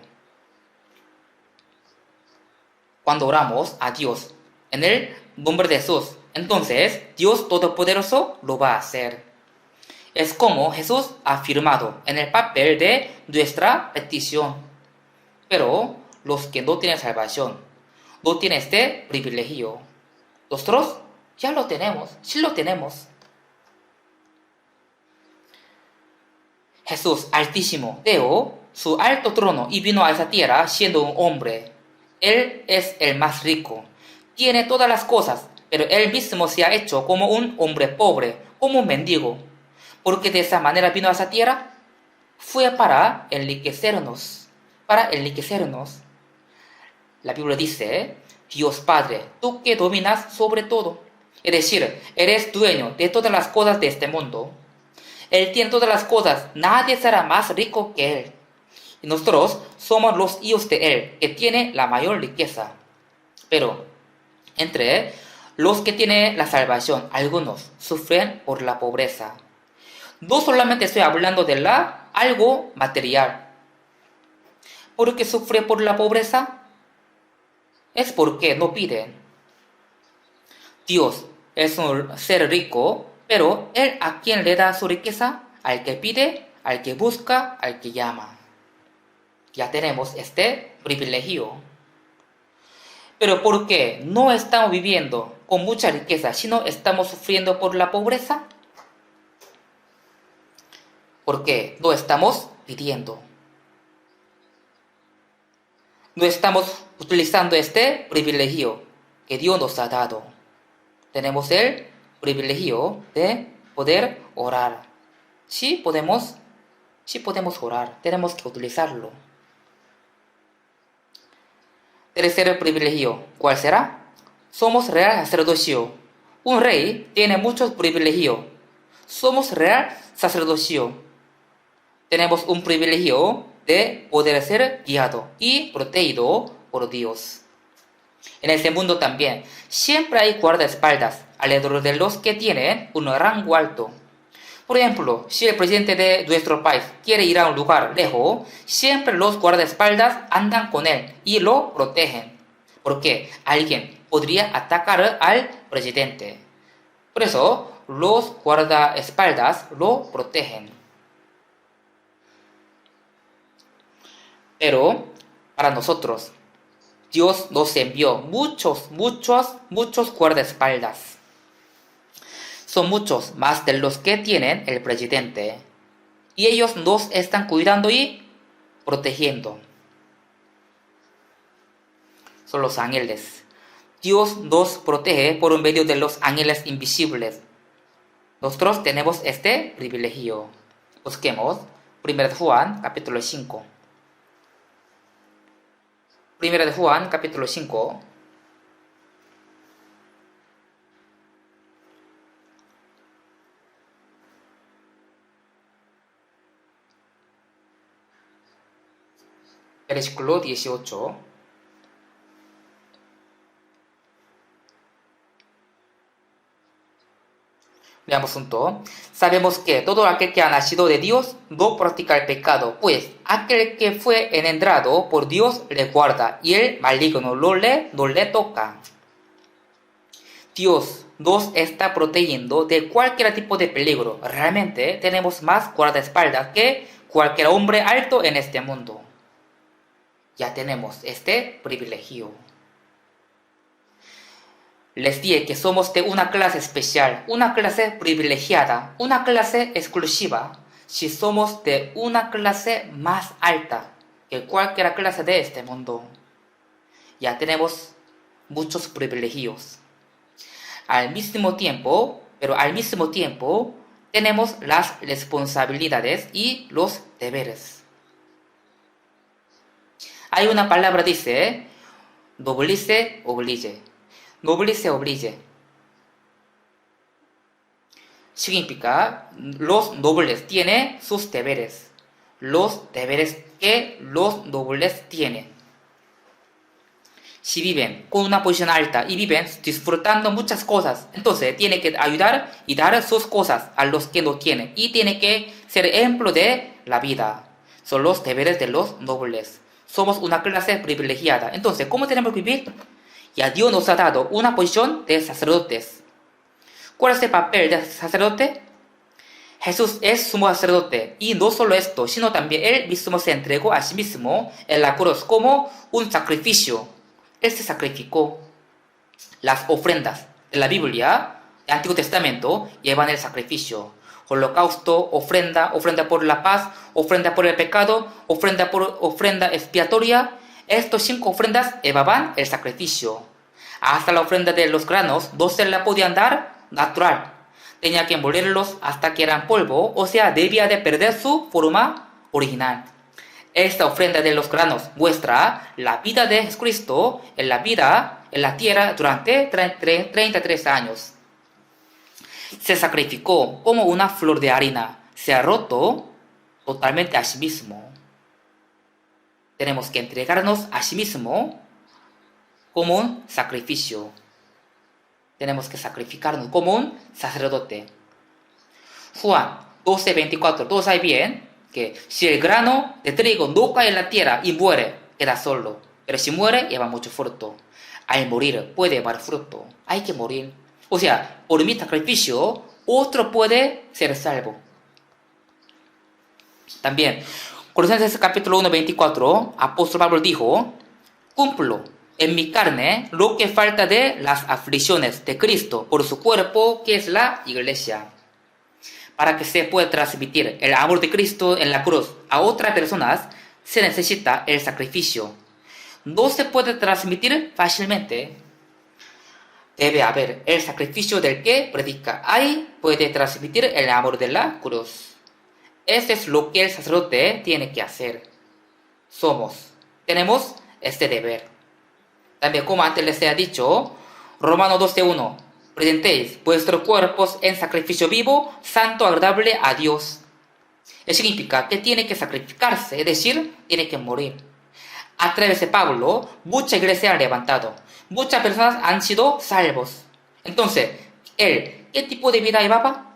Cuando oramos a Dios en el nombre de Jesús, entonces Dios Todopoderoso lo va a hacer. Es como Jesús ha firmado en el papel de nuestra petición. Pero los que no tienen salvación, no tienen este privilegio. Nosotros ya lo tenemos, sí lo tenemos. Jesús Altísimo dejó su alto trono y vino a esa tierra siendo un hombre. Él es el más rico, tiene todas las cosas, pero él mismo se ha hecho como un hombre pobre, como un mendigo. Porque de esa manera vino a esa tierra, fue para enriquecernos, para enriquecernos. La Biblia dice, Dios Padre, tú que dominas sobre todo, es decir, eres dueño de todas las cosas de este mundo. Él tiene todas las cosas, nadie será más rico que Él. Y nosotros somos los hijos de Él, que tiene la mayor riqueza. Pero entre los que tienen la salvación, algunos sufren por la pobreza. No solamente estoy hablando de algo material. ¿Por qué sufre por la pobreza? Es porque no piden. Dios es un ser rico, pero Él a quien le da su riqueza, al que pide, al que busca, al que llama. Ya tenemos este privilegio. Pero ¿por qué no estamos viviendo con mucha riqueza, sino estamos sufriendo por la pobreza? Porque no estamos pidiendo. No estamos utilizando este privilegio que Dios nos ha dado. Tenemos el privilegio de poder orar. Sí podemos orar, tenemos que utilizarlo. Tercer privilegio, ¿cuál será? Somos real sacerdocio. Un rey tiene muchos privilegios. Somos real sacerdocio. Tenemos un privilegio de poder ser guiado y protegido por Dios. En este mundo también siempre hay guardaespaldas alrededor de los que tienen un rango alto. Por ejemplo, si el presidente de nuestro país quiere ir a un lugar lejos, siempre los guardaespaldas andan con él y lo protegen, porque alguien podría atacar al presidente. Por eso, los guardaespaldas lo protegen. Pero, para nosotros, Dios nos envió muchos guardaespaldas. Son muchos más de los que tienen el presidente. Y ellos nos están cuidando y protegiendo. Son los ángeles. Dios nos protege por medio de los ángeles invisibles. Nosotros tenemos este privilegio. Busquemos 1 Juan capítulo 5. 1 Juan capítulo 5. Versículo 18. Veamos junto. Sabemos que todo aquel que ha nacido de Dios no practica el pecado, pues aquel que fue engendrado por Dios le guarda y el maligno no le toca. Dios nos está protegiendo de cualquier tipo de peligro. Realmente tenemos más guardaespaldas que cualquier hombre alto en este mundo. Ya tenemos este privilegio. Les dije que somos de una clase especial, una clase privilegiada, una clase exclusiva, si somos de una clase más alta que cualquier clase de este mundo. Ya tenemos muchos privilegios. Al mismo tiempo, tenemos las responsabilidades y los deberes. Hay una palabra dice, noblesse oblige. Noblesse oblige. Significa, los nobles tienen sus deberes. Los deberes que los nobles tienen. Si viven con una posición alta y viven disfrutando muchas cosas, entonces tiene que ayudar y dar sus cosas a los que no tienen. Y tiene que ser ejemplo de la vida. Son los deberes de los nobles. Somos una clase privilegiada. Entonces, ¿cómo tenemos que vivir? Ya Dios nos ha dado una posición de sacerdotes. ¿Cuál es el papel del sacerdote? Jesús es sumo sacerdote. Y no solo esto, sino también Él mismo se entregó a sí mismo en la cruz como un sacrificio. Él se sacrificó. Las ofrendas de la Biblia, del Antiguo Testamento, llevan el sacrificio. Holocausto, ofrenda por la paz, ofrenda por el pecado, ofrenda expiatoria. Estas 5 ofrendas llevaban el sacrificio. Hasta la ofrenda de los granos no se la podían dar natural. Tenía que molerlos hasta que eran polvo, o sea, debía de perder su forma original. Esta ofrenda de los granos muestra la vida de Jesucristo en la tierra durante 33 años. Se sacrificó como una flor de harina. Se ha roto totalmente a sí mismo. Tenemos que entregarnos a sí mismo como un sacrificio. Tenemos que sacrificarnos como un sacerdote. Juan 12:24. Todos saben bien que si el grano de trigo no cae en la tierra y muere, queda solo. Pero si muere, lleva mucho fruto. Al morir puede llevar fruto. Hay que morir. O sea, por mi sacrificio, otro puede ser salvo. También, Colosenses capítulo 1:24, apóstol Pablo dijo, cumplo en mi carne lo que falta de las aflicciones de Cristo por su cuerpo, que es la iglesia. Para que se pueda transmitir el amor de Cristo en la cruz a otras personas, se necesita el sacrificio. No se puede transmitir fácilmente. Debe haber el sacrificio del que predica. Ahí puede transmitir el amor de la cruz. Eso es lo que el sacerdote tiene que hacer. Tenemos este deber. También, como antes les he dicho, Romanos 12:1, presentéis vuestros cuerpos en sacrificio vivo, santo, agradable a Dios. Eso significa que tiene que sacrificarse, es decir, tiene que morir. A través de Pablo, mucha iglesia ha levantado. Muchas personas han sido salvos. Entonces, ¿él qué tipo de vida llevaba?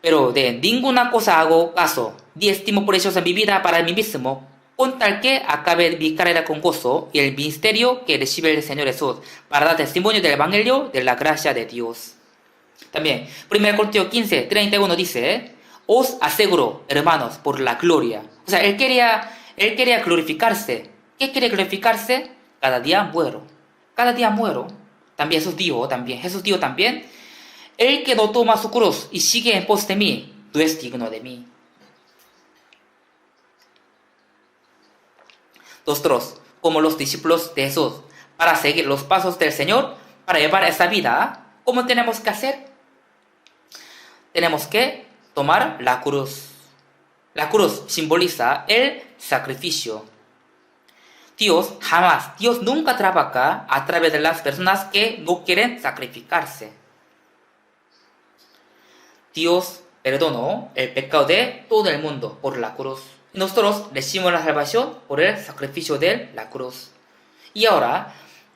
Pero de ninguna cosa hago caso, ni estimo preciosa mi vida para mí mismo, con tal que acabe mi carrera con gozo y el ministerio que recibe el Señor Jesús, para dar testimonio del Evangelio de la gracia de Dios. También, 1 Corintios 15:31 dice, os aseguro, hermanos, por la gloria. O sea, él quería glorificarse. ¿Qué quiere glorificarse? Cada día muero. Cada día muero. También Jesús dijo también, el que no toma su cruz y sigue en pos de mí, no es digno de mí. Nosotros, como los discípulos de Jesús, para seguir los pasos del Señor, para llevar esa vida, ¿cómo tenemos que hacer? Tenemos que tomar la cruz. La cruz simboliza el sacrificio. Dios nunca trabaja a través de las personas que no quieren sacrificarse. Dios perdonó el pecado de todo el mundo por la cruz. Y nosotros recibimos la salvación por el sacrificio de la cruz. Y ahora,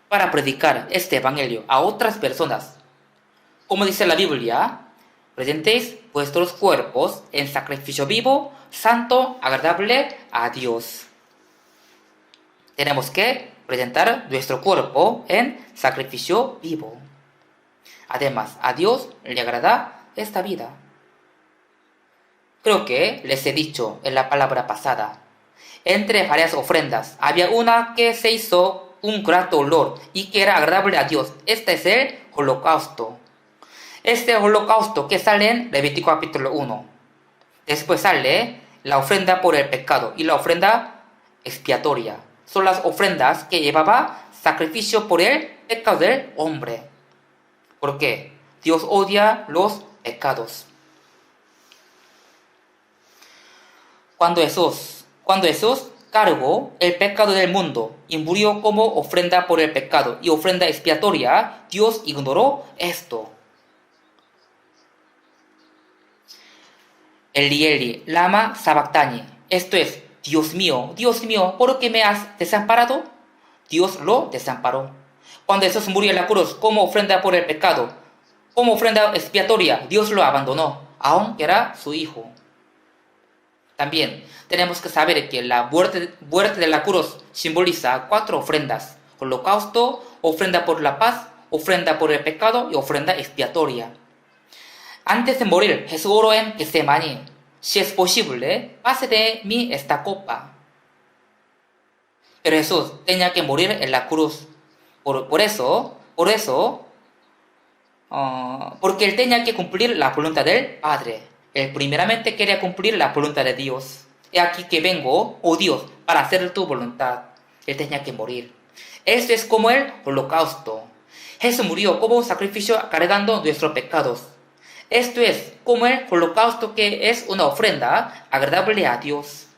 para predicar este evangelio a otras personas, como dice la Biblia, presentéis vuestros cuerpos en sacrificio vivo, santo, agradable a Dios. Tenemos que presentar nuestro cuerpo en sacrificio vivo. Además, a Dios le agrada esta vida. Creo que les he dicho en la palabra pasada, entre varias ofrendas había una que se hizo un grato olor y que era agradable a Dios. Este es el holocausto. Este holocausto que sale en Levítico capítulo 1. Después sale la ofrenda por el pecado y la ofrenda expiatoria. Son las ofrendas que llevaba sacrificio por el pecado del hombre. ¿Por qué? Dios odia los pecados. Cuando Jesús cargó el pecado del mundo y murió como ofrenda por el pecado y ofrenda expiatoria, Dios ignoró esto. Eli, Eli, lama sabactani. Esto es, Dios mío, ¿por qué me has desamparado? Dios lo desamparó. Cuando Jesús murió en la cruz como ofrenda por el pecado, como ofrenda expiatoria, Dios lo abandonó, aunque era su hijo. También tenemos que saber que la muerte de la cruz simboliza 4 ofrendas: holocausto, ofrenda por la paz, ofrenda por el pecado y ofrenda expiatoria. Antes de morir, Jesús oró en Getsemaní: si es posible, pase de mí esta copa. Pero Jesús tenía que morir en la cruz. Porque él tenía que cumplir la voluntad del Padre. Él primeramente quería cumplir la voluntad de Dios. He aquí que vengo, oh Dios, para hacer tu voluntad. Él tenía que morir. Esto es como el holocausto. Jesús murió como un sacrificio cargando nuestros pecados. Esto es como el holocausto, que es una ofrenda agradable a Dios.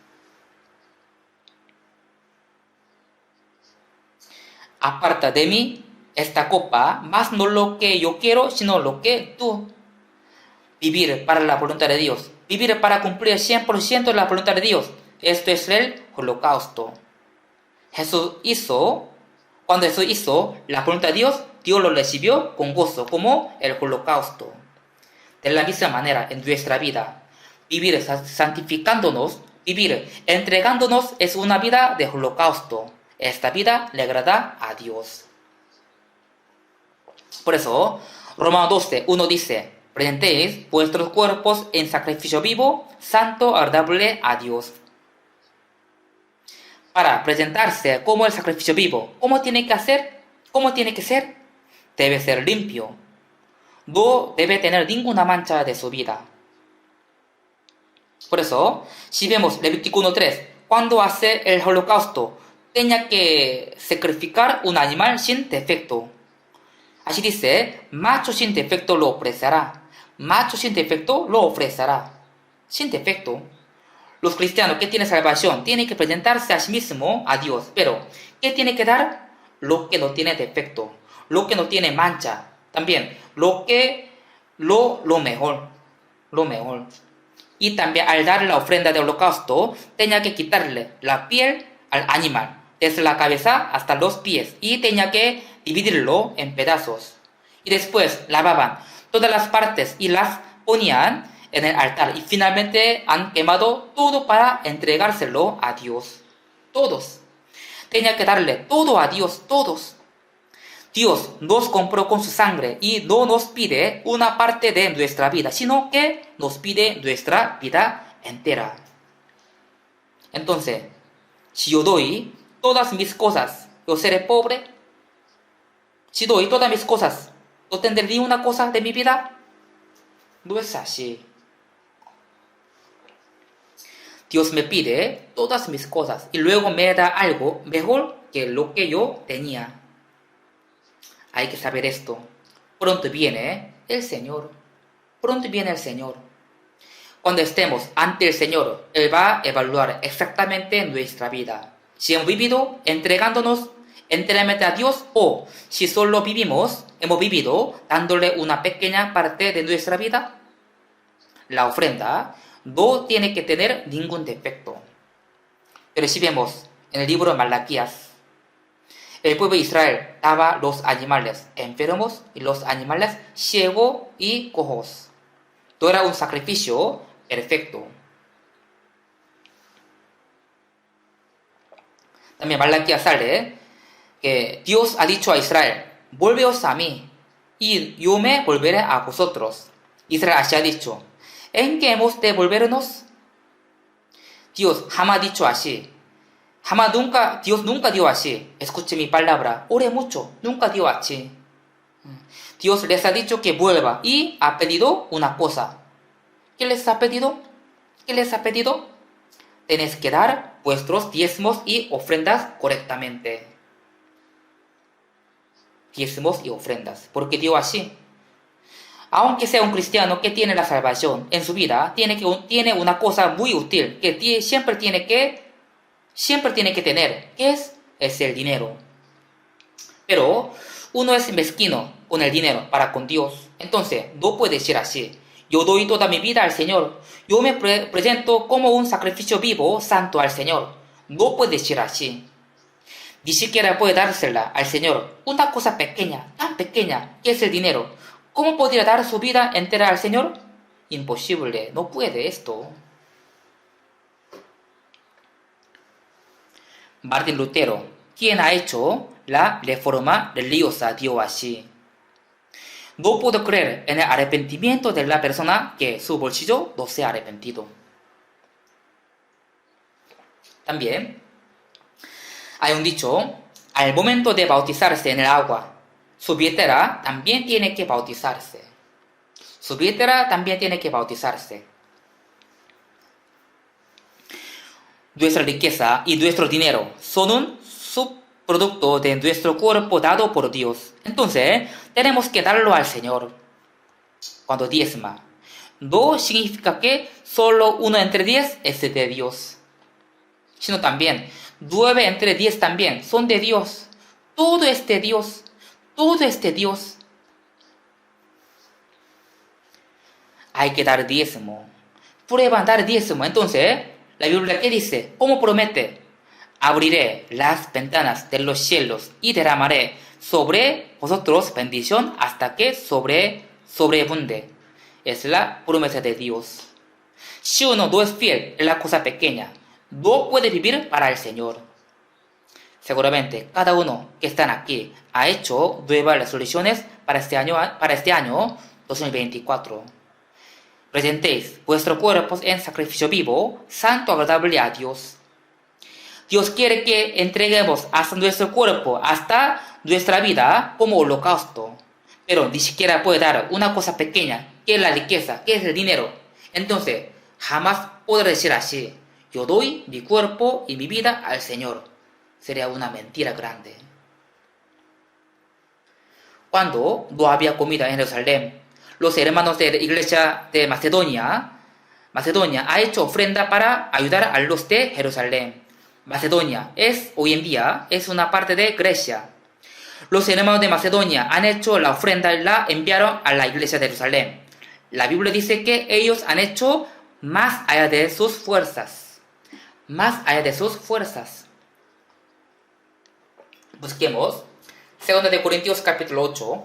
Aparta de mí esta copa, mas no lo que yo quiero, sino lo que tú. Vivir para la voluntad de Dios. Vivir para cumplir 100% la voluntad de Dios. Esto es el holocausto. Cuando Jesús hizo la voluntad de Dios, Dios lo recibió con gozo, como el holocausto. De la misma manera, en nuestra vida, vivir santificándonos, vivir entregándonos, es una vida de holocausto. Esta vida le agrada a Dios. Por eso, Romanos 12:1 dice: presentéis vuestros cuerpos en sacrificio vivo, santo, agradable a Dios. Para presentarse como el sacrificio vivo, ¿cómo tiene que ser? Debe ser limpio. No debe tener ninguna mancha de su vida. Por eso, si vemos Levítico 1:3, cuando hace el holocausto, tenía que sacrificar un animal sin defecto. Así dice: macho sin defecto lo ofrecerá. Macho sin defecto lo ofrecerá. Sin defecto. Los cristianos que tienen salvación tienen que presentarse a sí mismo a Dios. Pero, ¿qué tiene que dar? Lo que no tiene defecto. Lo que no tiene mancha. También, lo mejor. Lo mejor. Y también al dar la ofrenda de holocausto, tenía que quitarle la piel al animal, desde la cabeza hasta los pies, y tenía que dividirlo en pedazos. Y después lavaban todas las partes y las ponían en el altar. Y finalmente han quemado todo para entregárselo a Dios. Todos. Tenía que darle todo a Dios, todos. Dios nos compró con su sangre y no nos pide una parte de nuestra vida, sino que nos pide nuestra vida entera. Entonces, si yo doy todas mis cosas, yo seré pobre. Si doy todas mis cosas, ¿no tendré ni una cosa de mi vida? No es así. Dios me pide todas mis cosas y luego me da algo mejor que lo que yo tenía. Hay que saber esto. Pronto viene el Señor. Pronto viene el Señor. Cuando estemos ante el Señor, Él va a evaluar exactamente nuestra vida. Si hemos vivido entregándonos enteramente a Dios, o si solo hemos vivido dándole una pequeña parte de nuestra vida. La ofrenda no tiene que tener ningún defecto. Pero si vemos en el libro de Malaquías, el pueblo de Israel daba los animales enfermos y los animales ciegos y cojos. Todo era un sacrificio perfecto. También Malaquías sale que Dios ha dicho a Israel, volveos a mí y yo me volveré a vosotros. Israel así ha dicho, ¿en qué hemos de volvernos? Dios jamás ha dicho así. Dios nunca dio así. Escuche mi palabra, ore mucho, nunca dio así. Dios les ha dicho que vuelva y ha pedido una cosa. ¿Qué les ha pedido? ¿Qué les ha pedido? Tenéis que dar vuestros diezmos y ofrendas correctamente. Diezmos y ofrendas. Porque dio así. Aunque sea un cristiano que tiene la salvación en su vida, tiene una cosa muy útil que siempre tiene que tener, que es el dinero. Pero uno es mezquino con el dinero para con Dios. Entonces, no puede ser así. Yo doy toda mi vida al Señor. Yo me presento como un sacrificio vivo, santo al Señor. No puede ser así. Ni siquiera puede dársela al Señor. Una cosa pequeña, tan pequeña, que es el dinero. ¿Cómo podría dar su vida entera al Señor? Imposible, no puede esto. Martín Lutero, quien ha hecho la reforma religiosa, dio así. No puedo creer en el arrepentimiento de la persona que su bolsillo no se ha arrepentido. También hay un dicho, al momento de bautizarse en el agua, su billetera también tiene que bautizarse. Su billetera también tiene que bautizarse. Nuestra riqueza y nuestro dinero son un subproducto de nuestro cuerpo dado por Dios. Entonces, tenemos que darlo al Señor. Cuando diezma, no significa que solo 1 entre 10 es de Dios, sino también 9 entre 10 también son de Dios. Todo es de Dios. Todo es de Dios. Hay que dar diezmo. Prueban dar diezmo. Entonces, la Biblia, ¿qué dice? ¿Cómo promete? Abriré las ventanas de los cielos y derramaré sobre vosotros bendición hasta que sobreabunde. Es la promesa de Dios. Si uno no es fiel en la cosa pequeña, no puede vivir para el Señor. Seguramente cada uno que están aquí ha hecho nuevas resoluciones para este año 2024. Presentéis vuestros cuerpos en sacrificio vivo, santo, agradable a Dios. Dios quiere que entreguemos hasta nuestro cuerpo, hasta nuestra vida como holocausto. Pero ni siquiera puede dar una cosa pequeña, que es la riqueza, que es el dinero. Entonces, jamás podrá decir así, yo doy mi cuerpo y mi vida al Señor. Sería una mentira grande. Cuando no había comida en Jerusalén, los hermanos de la iglesia de Macedonia ha hecho ofrenda para ayudar a los de Jerusalén. Macedonia hoy en día es una parte de Grecia. Los hermanos de Macedonia han hecho la ofrenda y la enviaron a la iglesia de Jerusalén. La Biblia dice que ellos han hecho más allá de sus fuerzas. Más allá de sus fuerzas. Busquemos 2 de Corintios capítulo 8.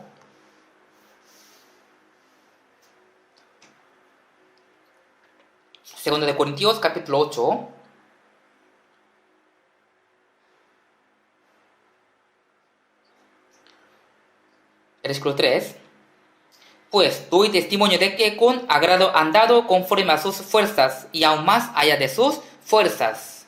Segundo de Corintios capítulo 8. Versículo 3. Pues doy testimonio de que con agrado han dado conforme a sus fuerzas y aún más allá de sus fuerzas,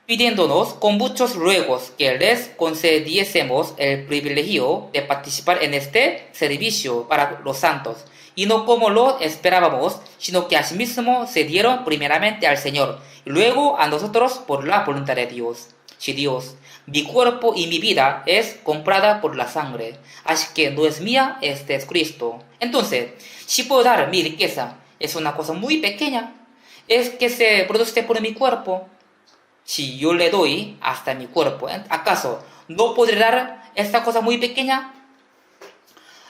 pidiéndonos con muchos ruegos que les concediésemos el privilegio de participar en este servicio para los santos, y no como lo esperábamos, sino que asimismo se dieron primeramente al Señor, y luego a nosotros por la voluntad de Dios. Si Dios, mi cuerpo y mi vida es comprada por la sangre, así que no es mía, este es Cristo. Entonces, si puedo dar mi riqueza, es una cosa muy pequeña, es que se produce por mi cuerpo. Si yo le doy hasta mi cuerpo, ¿acaso no podré dar esta cosa muy pequeña?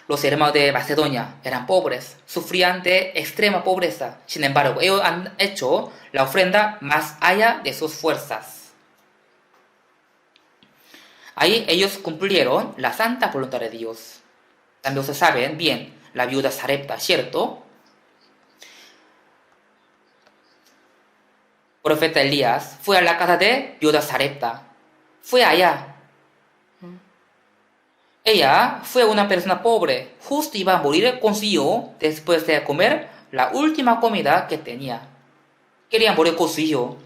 Los hermanos de Macedonia eran pobres, sufrían de extrema pobreza. Sin embargo, ellos han hecho la ofrenda más allá de sus fuerzas. Ahí ellos cumplieron la santa voluntad de Dios. También ustedes saben bien, la viuda Sarepta, ¿cierto? El profeta Elías fue a la casa de viuda Sarepta. Fue allá. Ella fue una persona pobre. Justo iba a morir, consiguió, después de comer, la última comida que tenía. Quería morir con su hijo.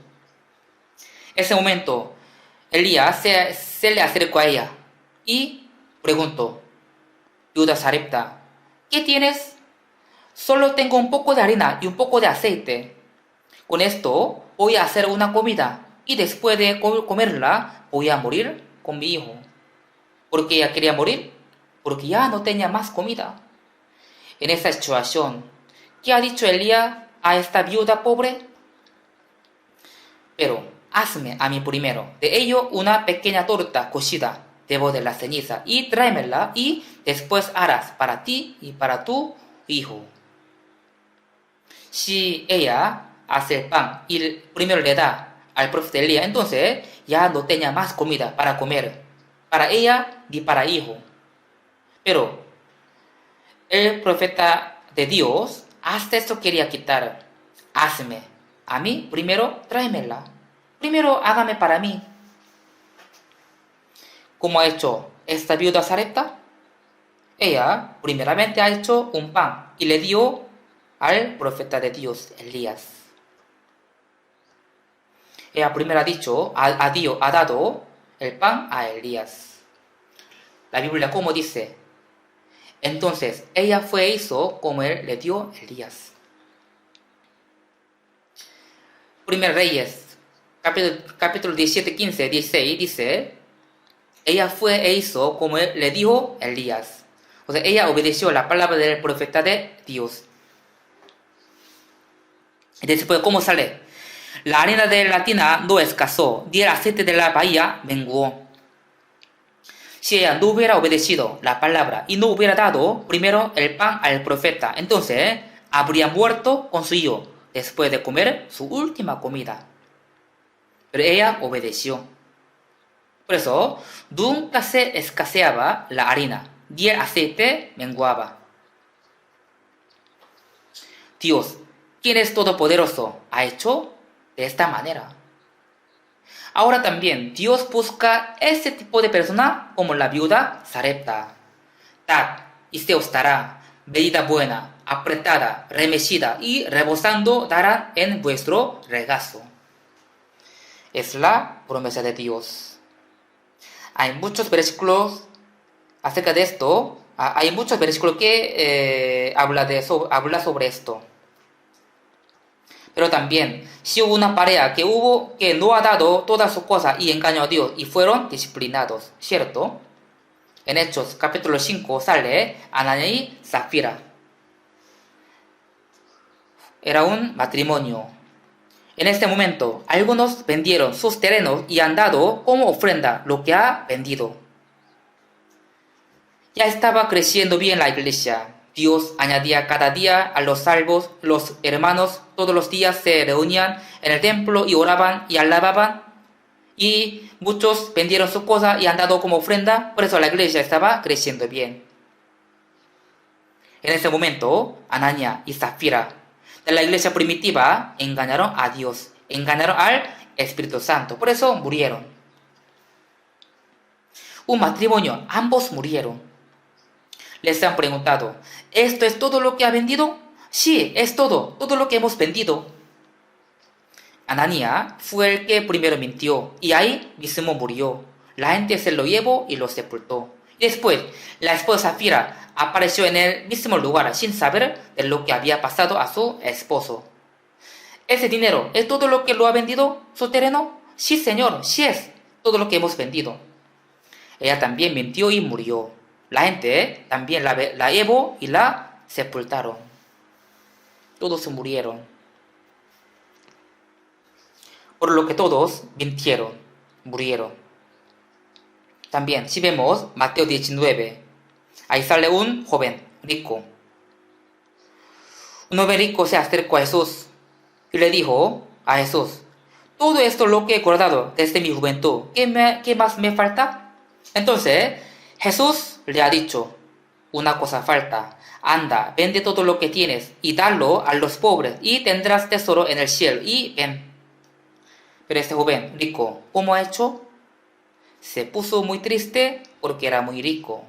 En ese momento, Elías se le acercó a ella y preguntó: viuda Sarepta, ¿qué tienes? Solo tengo un poco de harina y un poco de aceite. Con esto voy a hacer una comida y después de comerla voy a morir con mi hijo. ¿Por qué ella quería morir? Porque ya no tenía más comida. En esa situación, ¿qué ha dicho Elías a esta viuda pobre? Pero hazme a mí primero de ello una pequeña torta cocida debajo de la ceniza y tráemela y después harás para ti y para tu hijo. Si ella hace el pan y primero le da al profeta Elías, entonces ya no tenía más comida para comer, para ella ni para hijo. Pero el profeta de Dios hasta esto quería quitar. Hazme a mí primero, tráemela. Primero hágame para mí. ¿Cómo ha hecho esta viuda Sarepta? Ella primeramente ha hecho un pan y le dio al profeta de Dios, Elías. Ella primero ha dicho, ha dado el pan a Elías. La Biblia como dice, entonces ella fue e hizo como él le dio Elías. Primer Reyes, capítulo 17, 15, 16, dice, ella fue e hizo como él le dijo Elías. O sea, ella obedeció la palabra del profeta de Dios. Y después, ¿cómo sale? La harina de la tina no escasó, y el aceite de la bahía menguó. Si ella no hubiera obedecido la palabra y no hubiera dado primero el pan al profeta, entonces habría muerto con su hijo después de comer su última comida. Pero ella obedeció. Por eso, nunca se escaseaba la harina, y el aceite menguaba. Dios, quien es todopoderoso, ha hecho de esta manera. Ahora también Dios busca ese tipo de persona como la viuda Sarepta. Dad y se os dará, medida buena, apretada, remecida y rebosando dará en vuestro regazo. Es la promesa de Dios. Hay muchos versículos acerca de esto. Hay muchos versículos que habla sobre esto. Pero también, si hubo una pareja que no ha dado todas sus cosas y engañó a Dios y fueron disciplinados, ¿cierto? En Hechos capítulo 5 sale Ananías y Zafira. Era un matrimonio. En este momento, algunos vendieron sus terrenos y han dado como ofrenda lo que ha vendido. Ya estaba creciendo bien la iglesia. Dios añadía cada día a los salvos. Los hermanos todos los días se reunían en el templo y oraban y alababan. Y muchos vendieron sus cosas y han dado como ofrenda. Por eso la iglesia estaba creciendo bien. En ese momento, Ananías y Zafira de la iglesia primitiva engañaron a Dios, engañaron al Espíritu Santo. Por eso murieron. Un matrimonio, ambos murieron. Les han preguntado, ¿esto es todo lo que ha vendido? Sí, es todo lo que hemos vendido. Ananías fue el que primero mintió y ahí mismo murió. La gente se lo llevó y lo sepultó. Y después, la esposa Zafira apareció en el mismo lugar sin saber de lo que había pasado a su esposo. ¿Ese dinero es todo lo que lo ha vendido su terreno? Sí, señor, sí es todo lo que hemos vendido. Ella también mintió y murió. La gente también la llevó y la sepultaron. Todos se murieron. Por lo que todos mintieron, murieron. También, si vemos Mateo 19, ahí sale un joven rico. Un joven rico se acercó a Jesús y le dijo a Jesús, todo esto lo que he guardado desde mi juventud, ¿qué más me falta? Entonces, Jesús le ha dicho, una cosa falta, anda, vende todo lo que tienes y dalo a los pobres y tendrás tesoro en el cielo y ven. Pero este joven rico, ¿cómo ha hecho? Se puso muy triste porque era muy rico.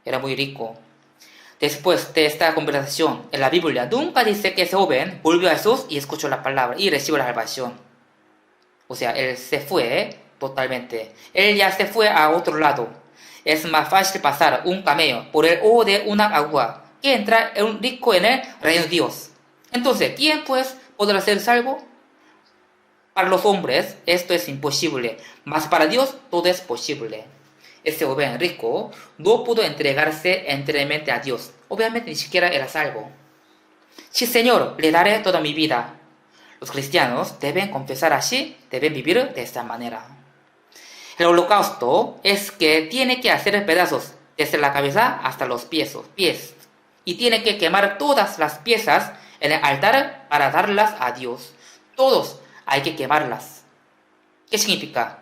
Era muy rico. Después de esta conversación en la Biblia, nunca dice que ese joven volvió a Jesús y escuchó la palabra y recibió la salvación. O sea, él se fue totalmente. Él ya se fue a otro lado. Es más fácil pasar un camello por el ojo de una agua que entrar un rico en el reino de Dios. Entonces, ¿quién pues podrá ser salvo? Para los hombres esto es imposible, mas para Dios todo es posible. Este joven rico no pudo entregarse enteramente a Dios. Obviamente ni siquiera era salvo. Sí, Señor, le daré toda mi vida. Los cristianos deben confesar así, deben vivir de esta manera. El holocausto es que tiene que hacer pedazos desde la cabeza hasta los pies, y tiene que quemar todas las piezas en el altar para darlas a Dios. Todos hay que quemarlas. ¿Qué significa?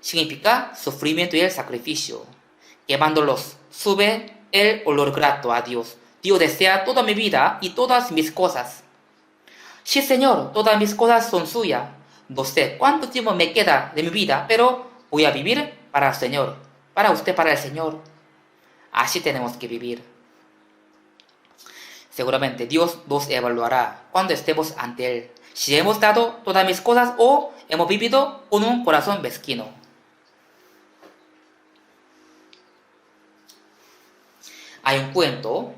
Significa sufrimiento y el sacrificio. Quemándolos sube el olor grato a Dios. Dios desea toda mi vida y todas mis cosas. Sí, Señor, todas mis cosas son suyas. No sé cuánto tiempo me queda de mi vida, pero voy a vivir para el Señor. Para usted, para el Señor. Así tenemos que vivir. Seguramente Dios nos evaluará cuando estemos ante Él. Si hemos dado todas mis cosas o hemos vivido con un corazón mezquino. Hay un cuento.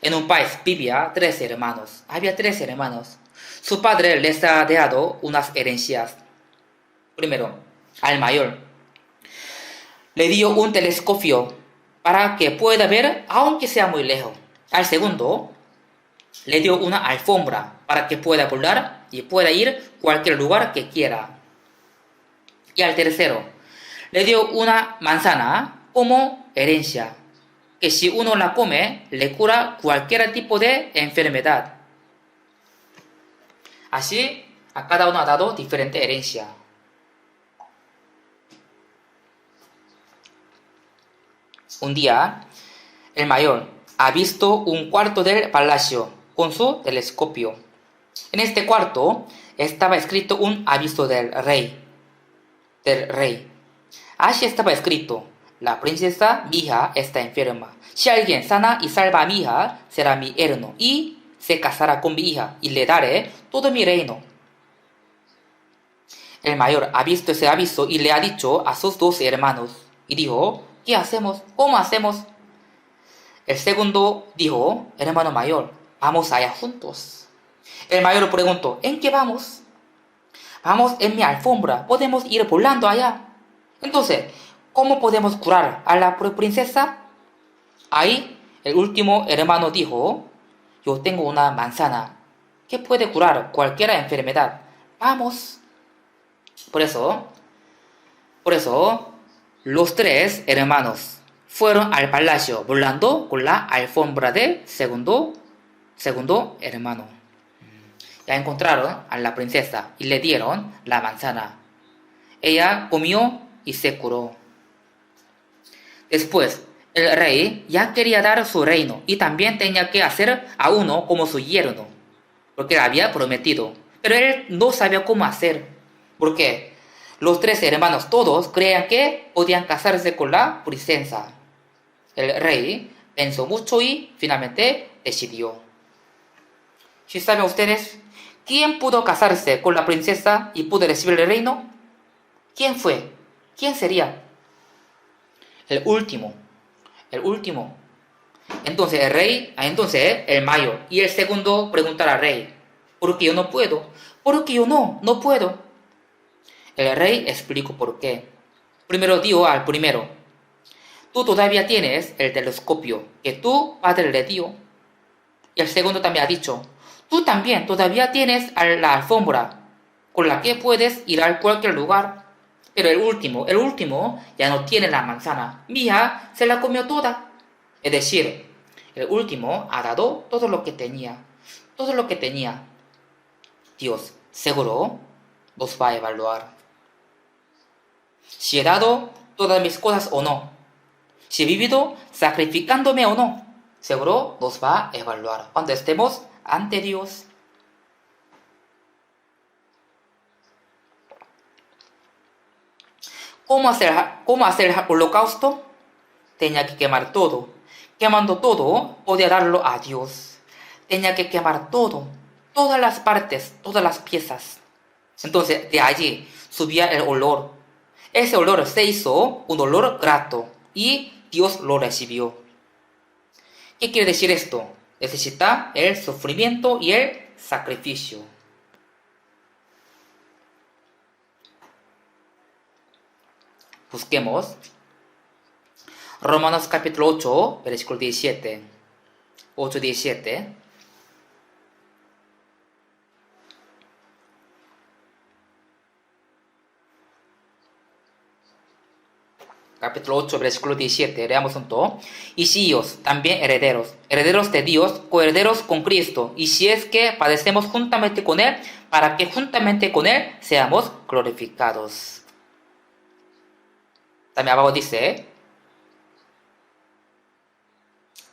En un país vivía tres hermanos. Había tres hermanos. Su padre les ha dejado unas herencias. Primero, al mayor le dio un telescopio para que pueda ver aunque sea muy lejos. Al segundo le dio una alfombra para que pueda volar y pueda ir a cualquier lugar que quiera. Y al tercero le dio una manzana como herencia, que si uno la come le cura cualquier tipo de enfermedad. Así a cada uno ha dado diferente herencia. Un día el mayor ha visto un cuarto del palacio con su telescopio. En este cuarto estaba escrito un aviso del rey. Así estaba escrito: la princesa, mi hija, está enferma. Si alguien sana y salva a mi hija, será mi yerno y se casará con mi hija y le daré todo mi reino. El mayor ha visto ese aviso y le ha dicho a sus dos hermanos y dijo: ¿qué hacemos? ¿Cómo hacemos? El segundo dijo: hermano mayor, vamos allá juntos. El mayor preguntó: ¿en qué vamos? Vamos en mi alfombra, podemos ir volando allá. Entonces, ¿cómo podemos curar a la princesa? Ahí el último hermano dijo: yo tengo una manzana que puede curar cualquier enfermedad. Vamos. Por eso, los tres hermanos fueron al palacio volando con la alfombra del segundo hermano. Ya encontraron a la princesa y le dieron la manzana. Ella comió y se curó. Después, el rey ya quería dar su reino y también tenía que hacer a uno como su yerno, porque le había prometido. Pero él no sabía cómo hacer, porque los tres hermanos todos creían que podían casarse con la princesa. El rey pensó mucho y finalmente decidió. ¿Sí saben ustedes quién pudo casarse con la princesa y pudo recibir el reino? ¿Quién fue? ¿Quién sería? El último. Entonces el mayor y el segundo preguntaron al rey: ¿por qué yo no puedo? ¿Por qué yo no puedo? El rey explicó por qué. Primero dijo al primero: tú todavía tienes el telescopio que tu padre le dio. Y el segundo también ha dicho: tú también todavía tienes la alfombra con la que puedes ir a cualquier lugar. Pero el último ya no tiene la manzana. Mi hija se la comió toda. Es decir, el último ha dado todo lo que tenía. Todo lo que tenía. Dios seguro nos va a evaluar. Si he dado todas mis cosas o no? Si he vivido sacrificándome o no. Seguro nos va a evaluar cuando estemos ante Dios. ¿Cómo hacer el holocausto? Tenía que quemar todo. Quemando todo, podía darlo a Dios. Tenía que quemar todo, todas las partes, todas las piezas. Entonces, de allí subía el olor. Ese olor se hizo un olor grato y Dios lo recibió. ¿Qué quiere decir esto? Necesita el sufrimiento y el sacrificio. Busquemos Romanos capítulo 8, versículo 17. 8:17. Capítulo 8, versículo 17. Leamos juntos. Y si ellos, también herederos, herederos de Dios, coherederos con Cristo, y si es que padecemos juntamente con Él, para que juntamente con Él seamos glorificados. También abajo dice,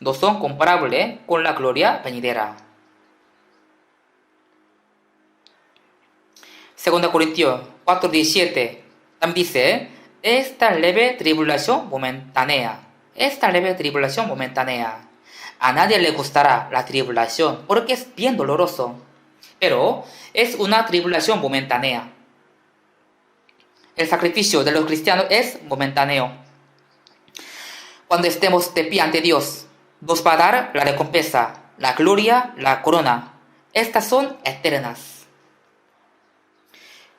no son comparables con la gloria venidera. 2 Corintios 4:17 también dice, esta leve tribulación momentánea. A nadie le gustará la tribulación porque es bien doloroso, pero es una tribulación momentánea. El sacrificio de los cristianos es momentáneo. Cuando estemos de pie ante Dios, nos va a dar la recompensa, la gloria, la corona. Estas son eternas.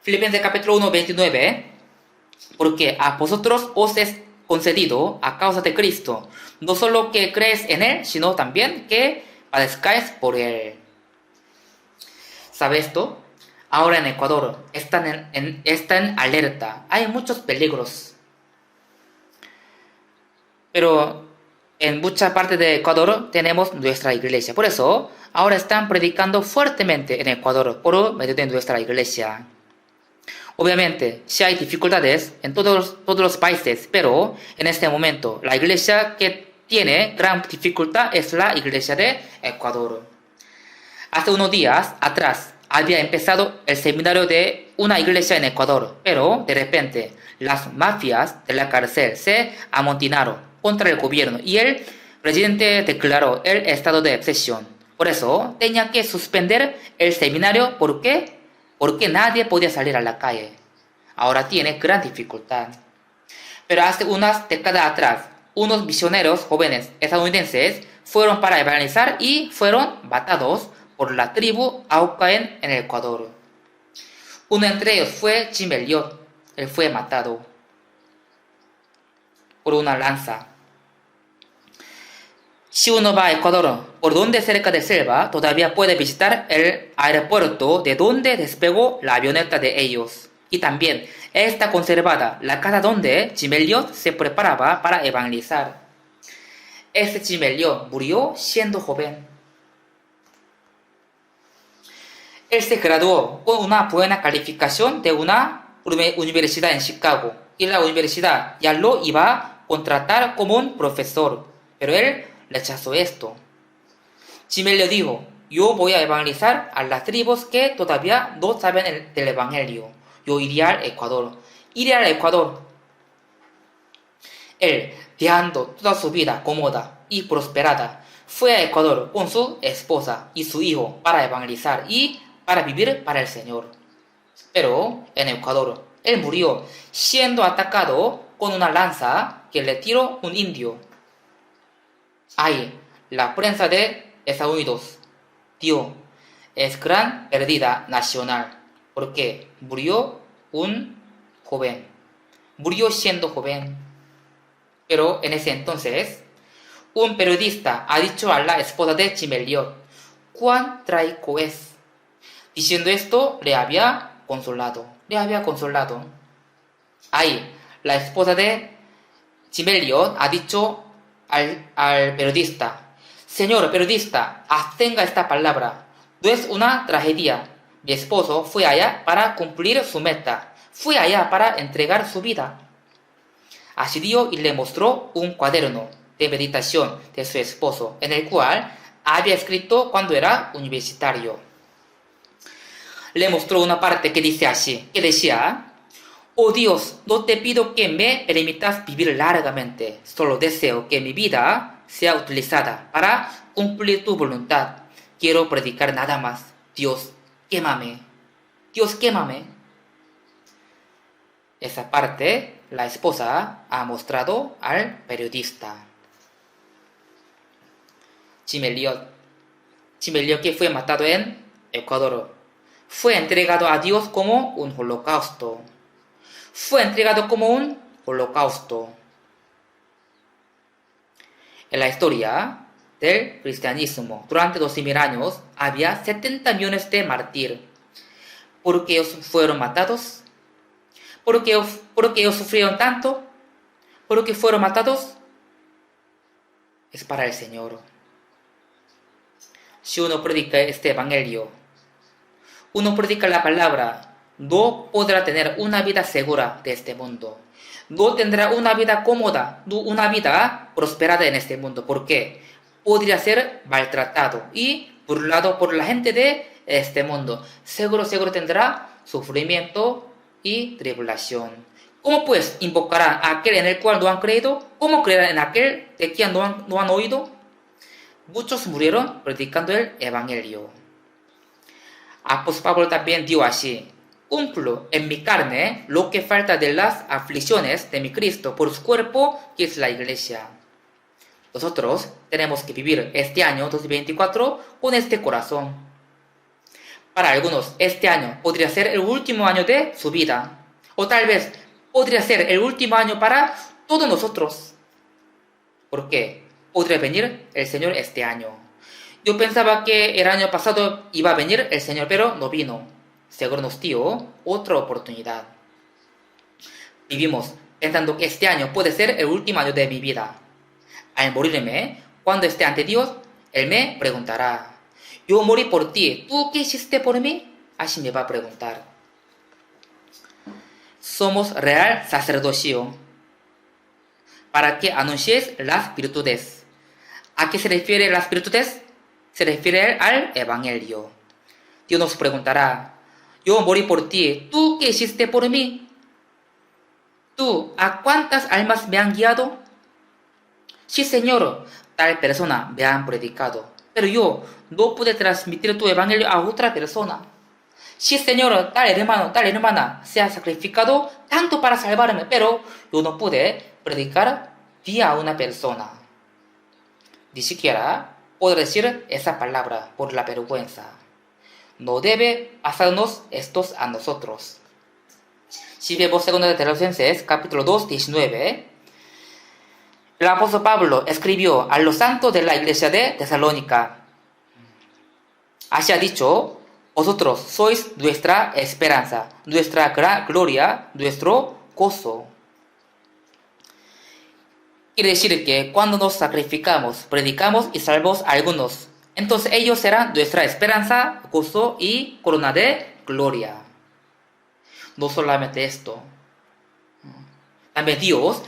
Filipenses capítulo 1, 29. Porque a vosotros os es concedido a causa de Cristo, no solo que crees en Él, sino también que padezcáis por Él. ¿Sabe esto? Ahora en Ecuador están en alerta. Hay muchos peligros. Pero en mucha parte de Ecuador tenemos nuestra iglesia. Por eso, ahora están predicando fuertemente en Ecuador por medio de nuestra iglesia. Obviamente, sí hay dificultades en todos los países, pero en este momento la iglesia que tiene gran dificultad es la iglesia de Ecuador. Hace unos días atrás había empezado el seminario de una iglesia en Ecuador, pero de repente las mafias de la cárcel se amotinaron contra el gobierno y el presidente declaró el estado de excepción. Por eso tenía que suspender el seminario porque nadie podía salir a la calle. Ahora tiene gran dificultad. Pero hace unas décadas atrás, unos misioneros jóvenes estadounidenses fueron para evangelizar y fueron matados por la tribu Aucaen en Ecuador. Uno entre ellos fue Jim Elliot. Él fue matado por una lanza. Si uno va a Ecuador, por donde cerca de selva, todavía puede visitar el aeropuerto de donde despegó la avioneta de ellos. Y también está conservada la casa donde Jim Elliot se preparaba para evangelizar. Este Jim Elliot murió siendo joven. Él se graduó con una buena calificación de una universidad en Chicago y la universidad ya lo iba a contratar como un profesor, pero él rechazó esto. Jim Elliot dijo, yo voy a evangelizar a las tribus que todavía no saben del evangelio. Yo iré al Ecuador. Él, dejando toda su vida cómoda y prosperada, fue a Ecuador con su esposa y su hijo para evangelizar y para vivir para el Señor. Pero en Ecuador, él murió siendo atacado con una lanza que le tiró un indio. Ahí, la prensa de Estados Unidos dio, es gran pérdida nacional, porque murió un joven, murió siendo joven. Pero en ese entonces, un periodista ha dicho a la esposa de Jim Elliot, ¿cuán trágico es? Diciendo esto, le había consolado. Ahí, la esposa de Jim Elliot ha dicho al periodista, señor periodista, abstenga esta palabra, no es una tragedia. Mi esposo fue allá para cumplir su meta, fue allá para entregar su vida. Así dio y le mostró un cuaderno de meditación de su esposo, en el cual había escrito cuando era universitario. Le mostró una parte que dice así, que decía: oh Dios, no te pido que me permitas vivir largamente, solo deseo que mi vida sea utilizada para cumplir tu voluntad. Quiero predicar nada más. Dios, quémame. Dios, quémame. Esa parte la esposa ha mostrado al periodista. Jim Elliot, que fue matado en Ecuador, fue entregado a Dios como un holocausto. Fue entregado como un holocausto. En la historia del cristianismo, durante 2000 años, había 70 millones de mártires. ¿Por qué ellos fueron matados? ¿Por qué ellos sufrieron tanto? ¿Por qué fueron matados? Es para el Señor. Si uno predica este evangelio, uno predica la palabra, no podrá tener una vida segura de este mundo. No tendrá una vida cómoda, una vida prosperada en este mundo. ¿Por qué? Podría ser maltratado y burlado por la gente de este mundo. Seguro tendrá sufrimiento y tribulación. ¿Cómo pues invocarán a aquel en el cual no han creído? ¿Cómo creerán en aquel de quien no han oído? Muchos murieron predicando el evangelio. Apóstol Pablo también dio así: cumplo en mi carne lo que falta de las aflicciones de mi Cristo por su cuerpo, que es la iglesia. Nosotros tenemos que vivir este año 2024 con este corazón. Para algunos, este año podría ser el último año de su vida, o tal vez podría ser el último año para todos nosotros. ¿Por qué? Podría venir el Señor este año. Yo pensaba que el año pasado iba a venir el Señor, pero no vino. Seguro nos dio otra oportunidad. Vivimos pensando que este año puede ser el último año de mi vida. Al morirme, cuando esté ante Dios, Él me preguntará: yo morí por ti, ¿tú qué hiciste por mí? Así me va a preguntar. Somos real sacerdocio para que anunciéis las virtudes. ¿A qué se refiere las virtudes? Se refiere al evangelio. Dios nos preguntará: yo morí por ti, ¿tú qué hiciste por mí? ¿Tú a cuántas almas me han guiado? Sí, Señor, tal persona me han predicado, pero yo no pude transmitir tu evangelio a otra persona. Sí, Señor, tal hermana se ha sacrificado tanto para salvarme, pero yo no pude predicar a una persona. Ni siquiera puedo decir esa palabra por la vergüenza. No debe pasarnos esto a nosotros. Si vemos 2 de Tesalonicenses, capítulo 2, 19, el apóstol Pablo escribió a los santos de la iglesia de Tesalónica. Así ha dicho: vosotros sois nuestra esperanza, nuestra gloria, nuestro gozo. Quiere decir que cuando nos sacrificamos, predicamos y salvamos a algunos, entonces ellos serán nuestra esperanza, gozo y corona de gloria. No solamente esto, también Dios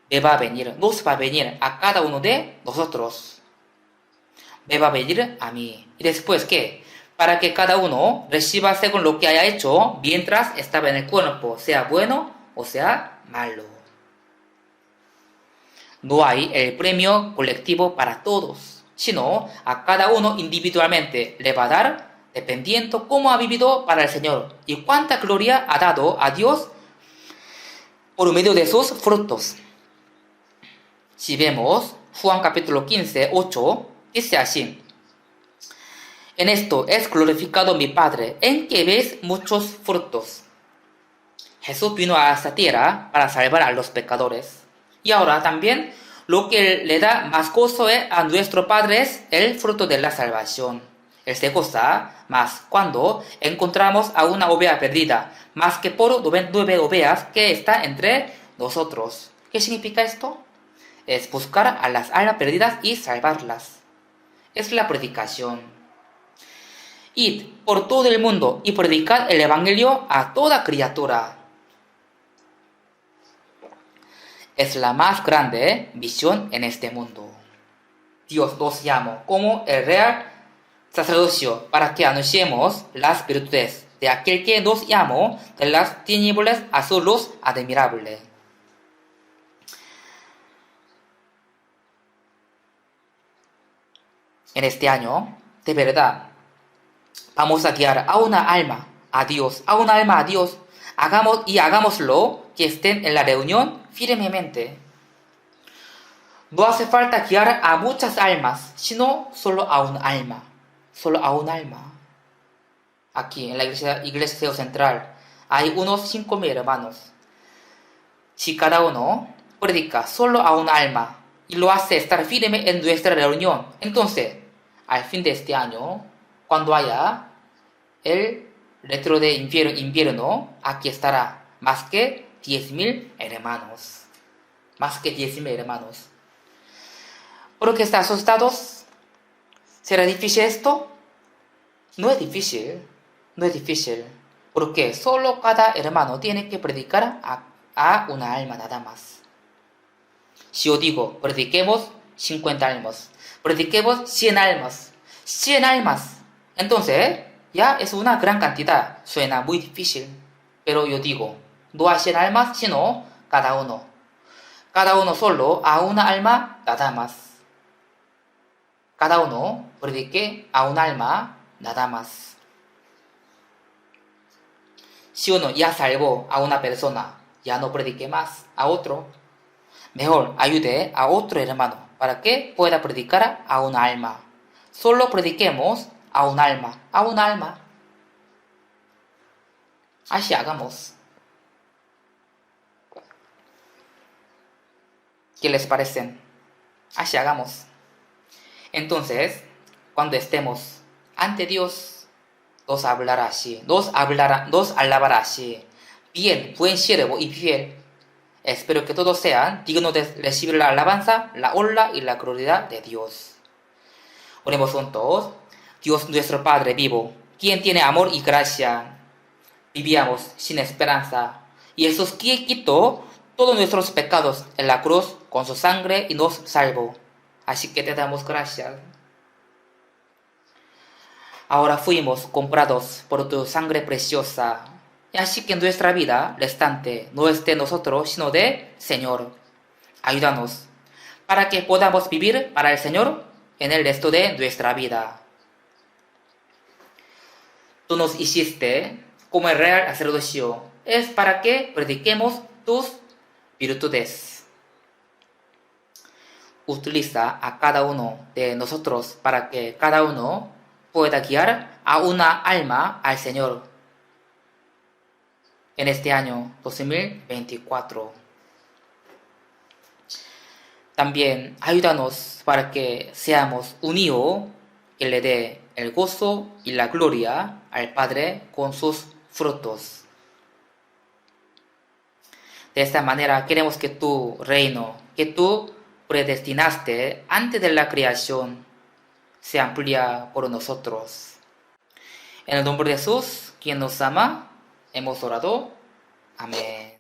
me va a venir, nos va a venir a cada uno de nosotros. Me va a venir a mí. ¿Y después qué? Para que cada uno reciba según lo que haya hecho mientras estaba en el cuerpo, sea bueno o sea malo. No hay el premio colectivo para todos, sino a cada uno individualmente le va a dar dependiendo cómo ha vivido para el Señor y cuánta gloria ha dado a Dios por medio de sus frutos. Si vemos Juan capítulo 15, 8, dice así: en esto es glorificado mi Padre, en que veis muchos frutos. Jesús vino a esta tierra para salvar a los pecadores. Y ahora también lo que le da más gozo a nuestro Padre es el fruto de la salvación. Él se goza más cuando encontramos a una oveja perdida, más que por 9 ovejas que está entre nosotros. ¿Qué significa esto? Es buscar a las almas perdidas y salvarlas. Es la predicación. Id por todo el mundo y predicad el evangelio a toda criatura. es la más grande misión en este mundo. Dios nos llamó como el real sacerdocio para que anunciemos las virtudes de aquel que nos llamó de las tinieblas a su luz admirable. En este año, de verdad, vamos a guiar a una alma a Dios, hagámoslo que estén en la reunión firmemente. No hace falta guiar a muchas almas, sino solo a un alma. Solo a un alma. Aquí en la iglesia central hay unos 5.000 hermanos. Si cada uno predica solo a un alma y lo hace estar firme en nuestra reunión, entonces, al fin de este año, cuando haya el retro de invierno, aquí estará más que 10.000 hermanos. Más que 10.000 hermanos. ¿Por qué están asustados? ¿Será difícil esto? No es difícil. Porque solo cada hermano tiene que predicar a una alma nada más. Si yo digo, prediquemos 50 almas, prediquemos 100 almas, entonces ya es una gran cantidad, suena muy difícil. Pero yo digo, no a 100 almas, sino cada uno solo a una alma nada más. Cada uno predique a un alma nada más. Si uno ya salvó a una persona, ya no predique más a otro. Mejor ayude a otro hermano para que pueda predicar a una alma. Solo prediquemos a un alma. Así hagamos. ¿Qué les parece? Así hagamos. Entonces, cuando estemos ante Dios, nos hablará así, nos alabará así. Bien, buen siervo y fiel. Espero que todos sean dignos de recibir la alabanza, la honra y la gloria de Dios. Oremos juntos. Dios nuestro Padre vivo, quien tiene amor y gracia. Vivíamos sin esperanza, y Jesús quitó todos nuestros pecados en la cruz con su sangre y nos salvó. Así que te damos gracias. Ahora fuimos comprados por tu sangre preciosa, y así que nuestra vida restante no es de nosotros, sino de Señor. Ayúdanos para que podamos vivir para el Señor en el resto de nuestra vida. Tú nos hiciste como el real sacerdocio, es para que prediquemos tus virtudes. Utiliza a cada uno de nosotros para que cada uno pueda guiar a una alma al Señor en este año 2024. También ayúdanos para que seamos unidos y le dé el gozo y la gloria al Padre con sus frutos. De esta manera queremos que tu reino, que tú predestinaste antes de la creación, se amplía por nosotros. En el nombre de Jesús, quien nos ama, hemos orado. Amén.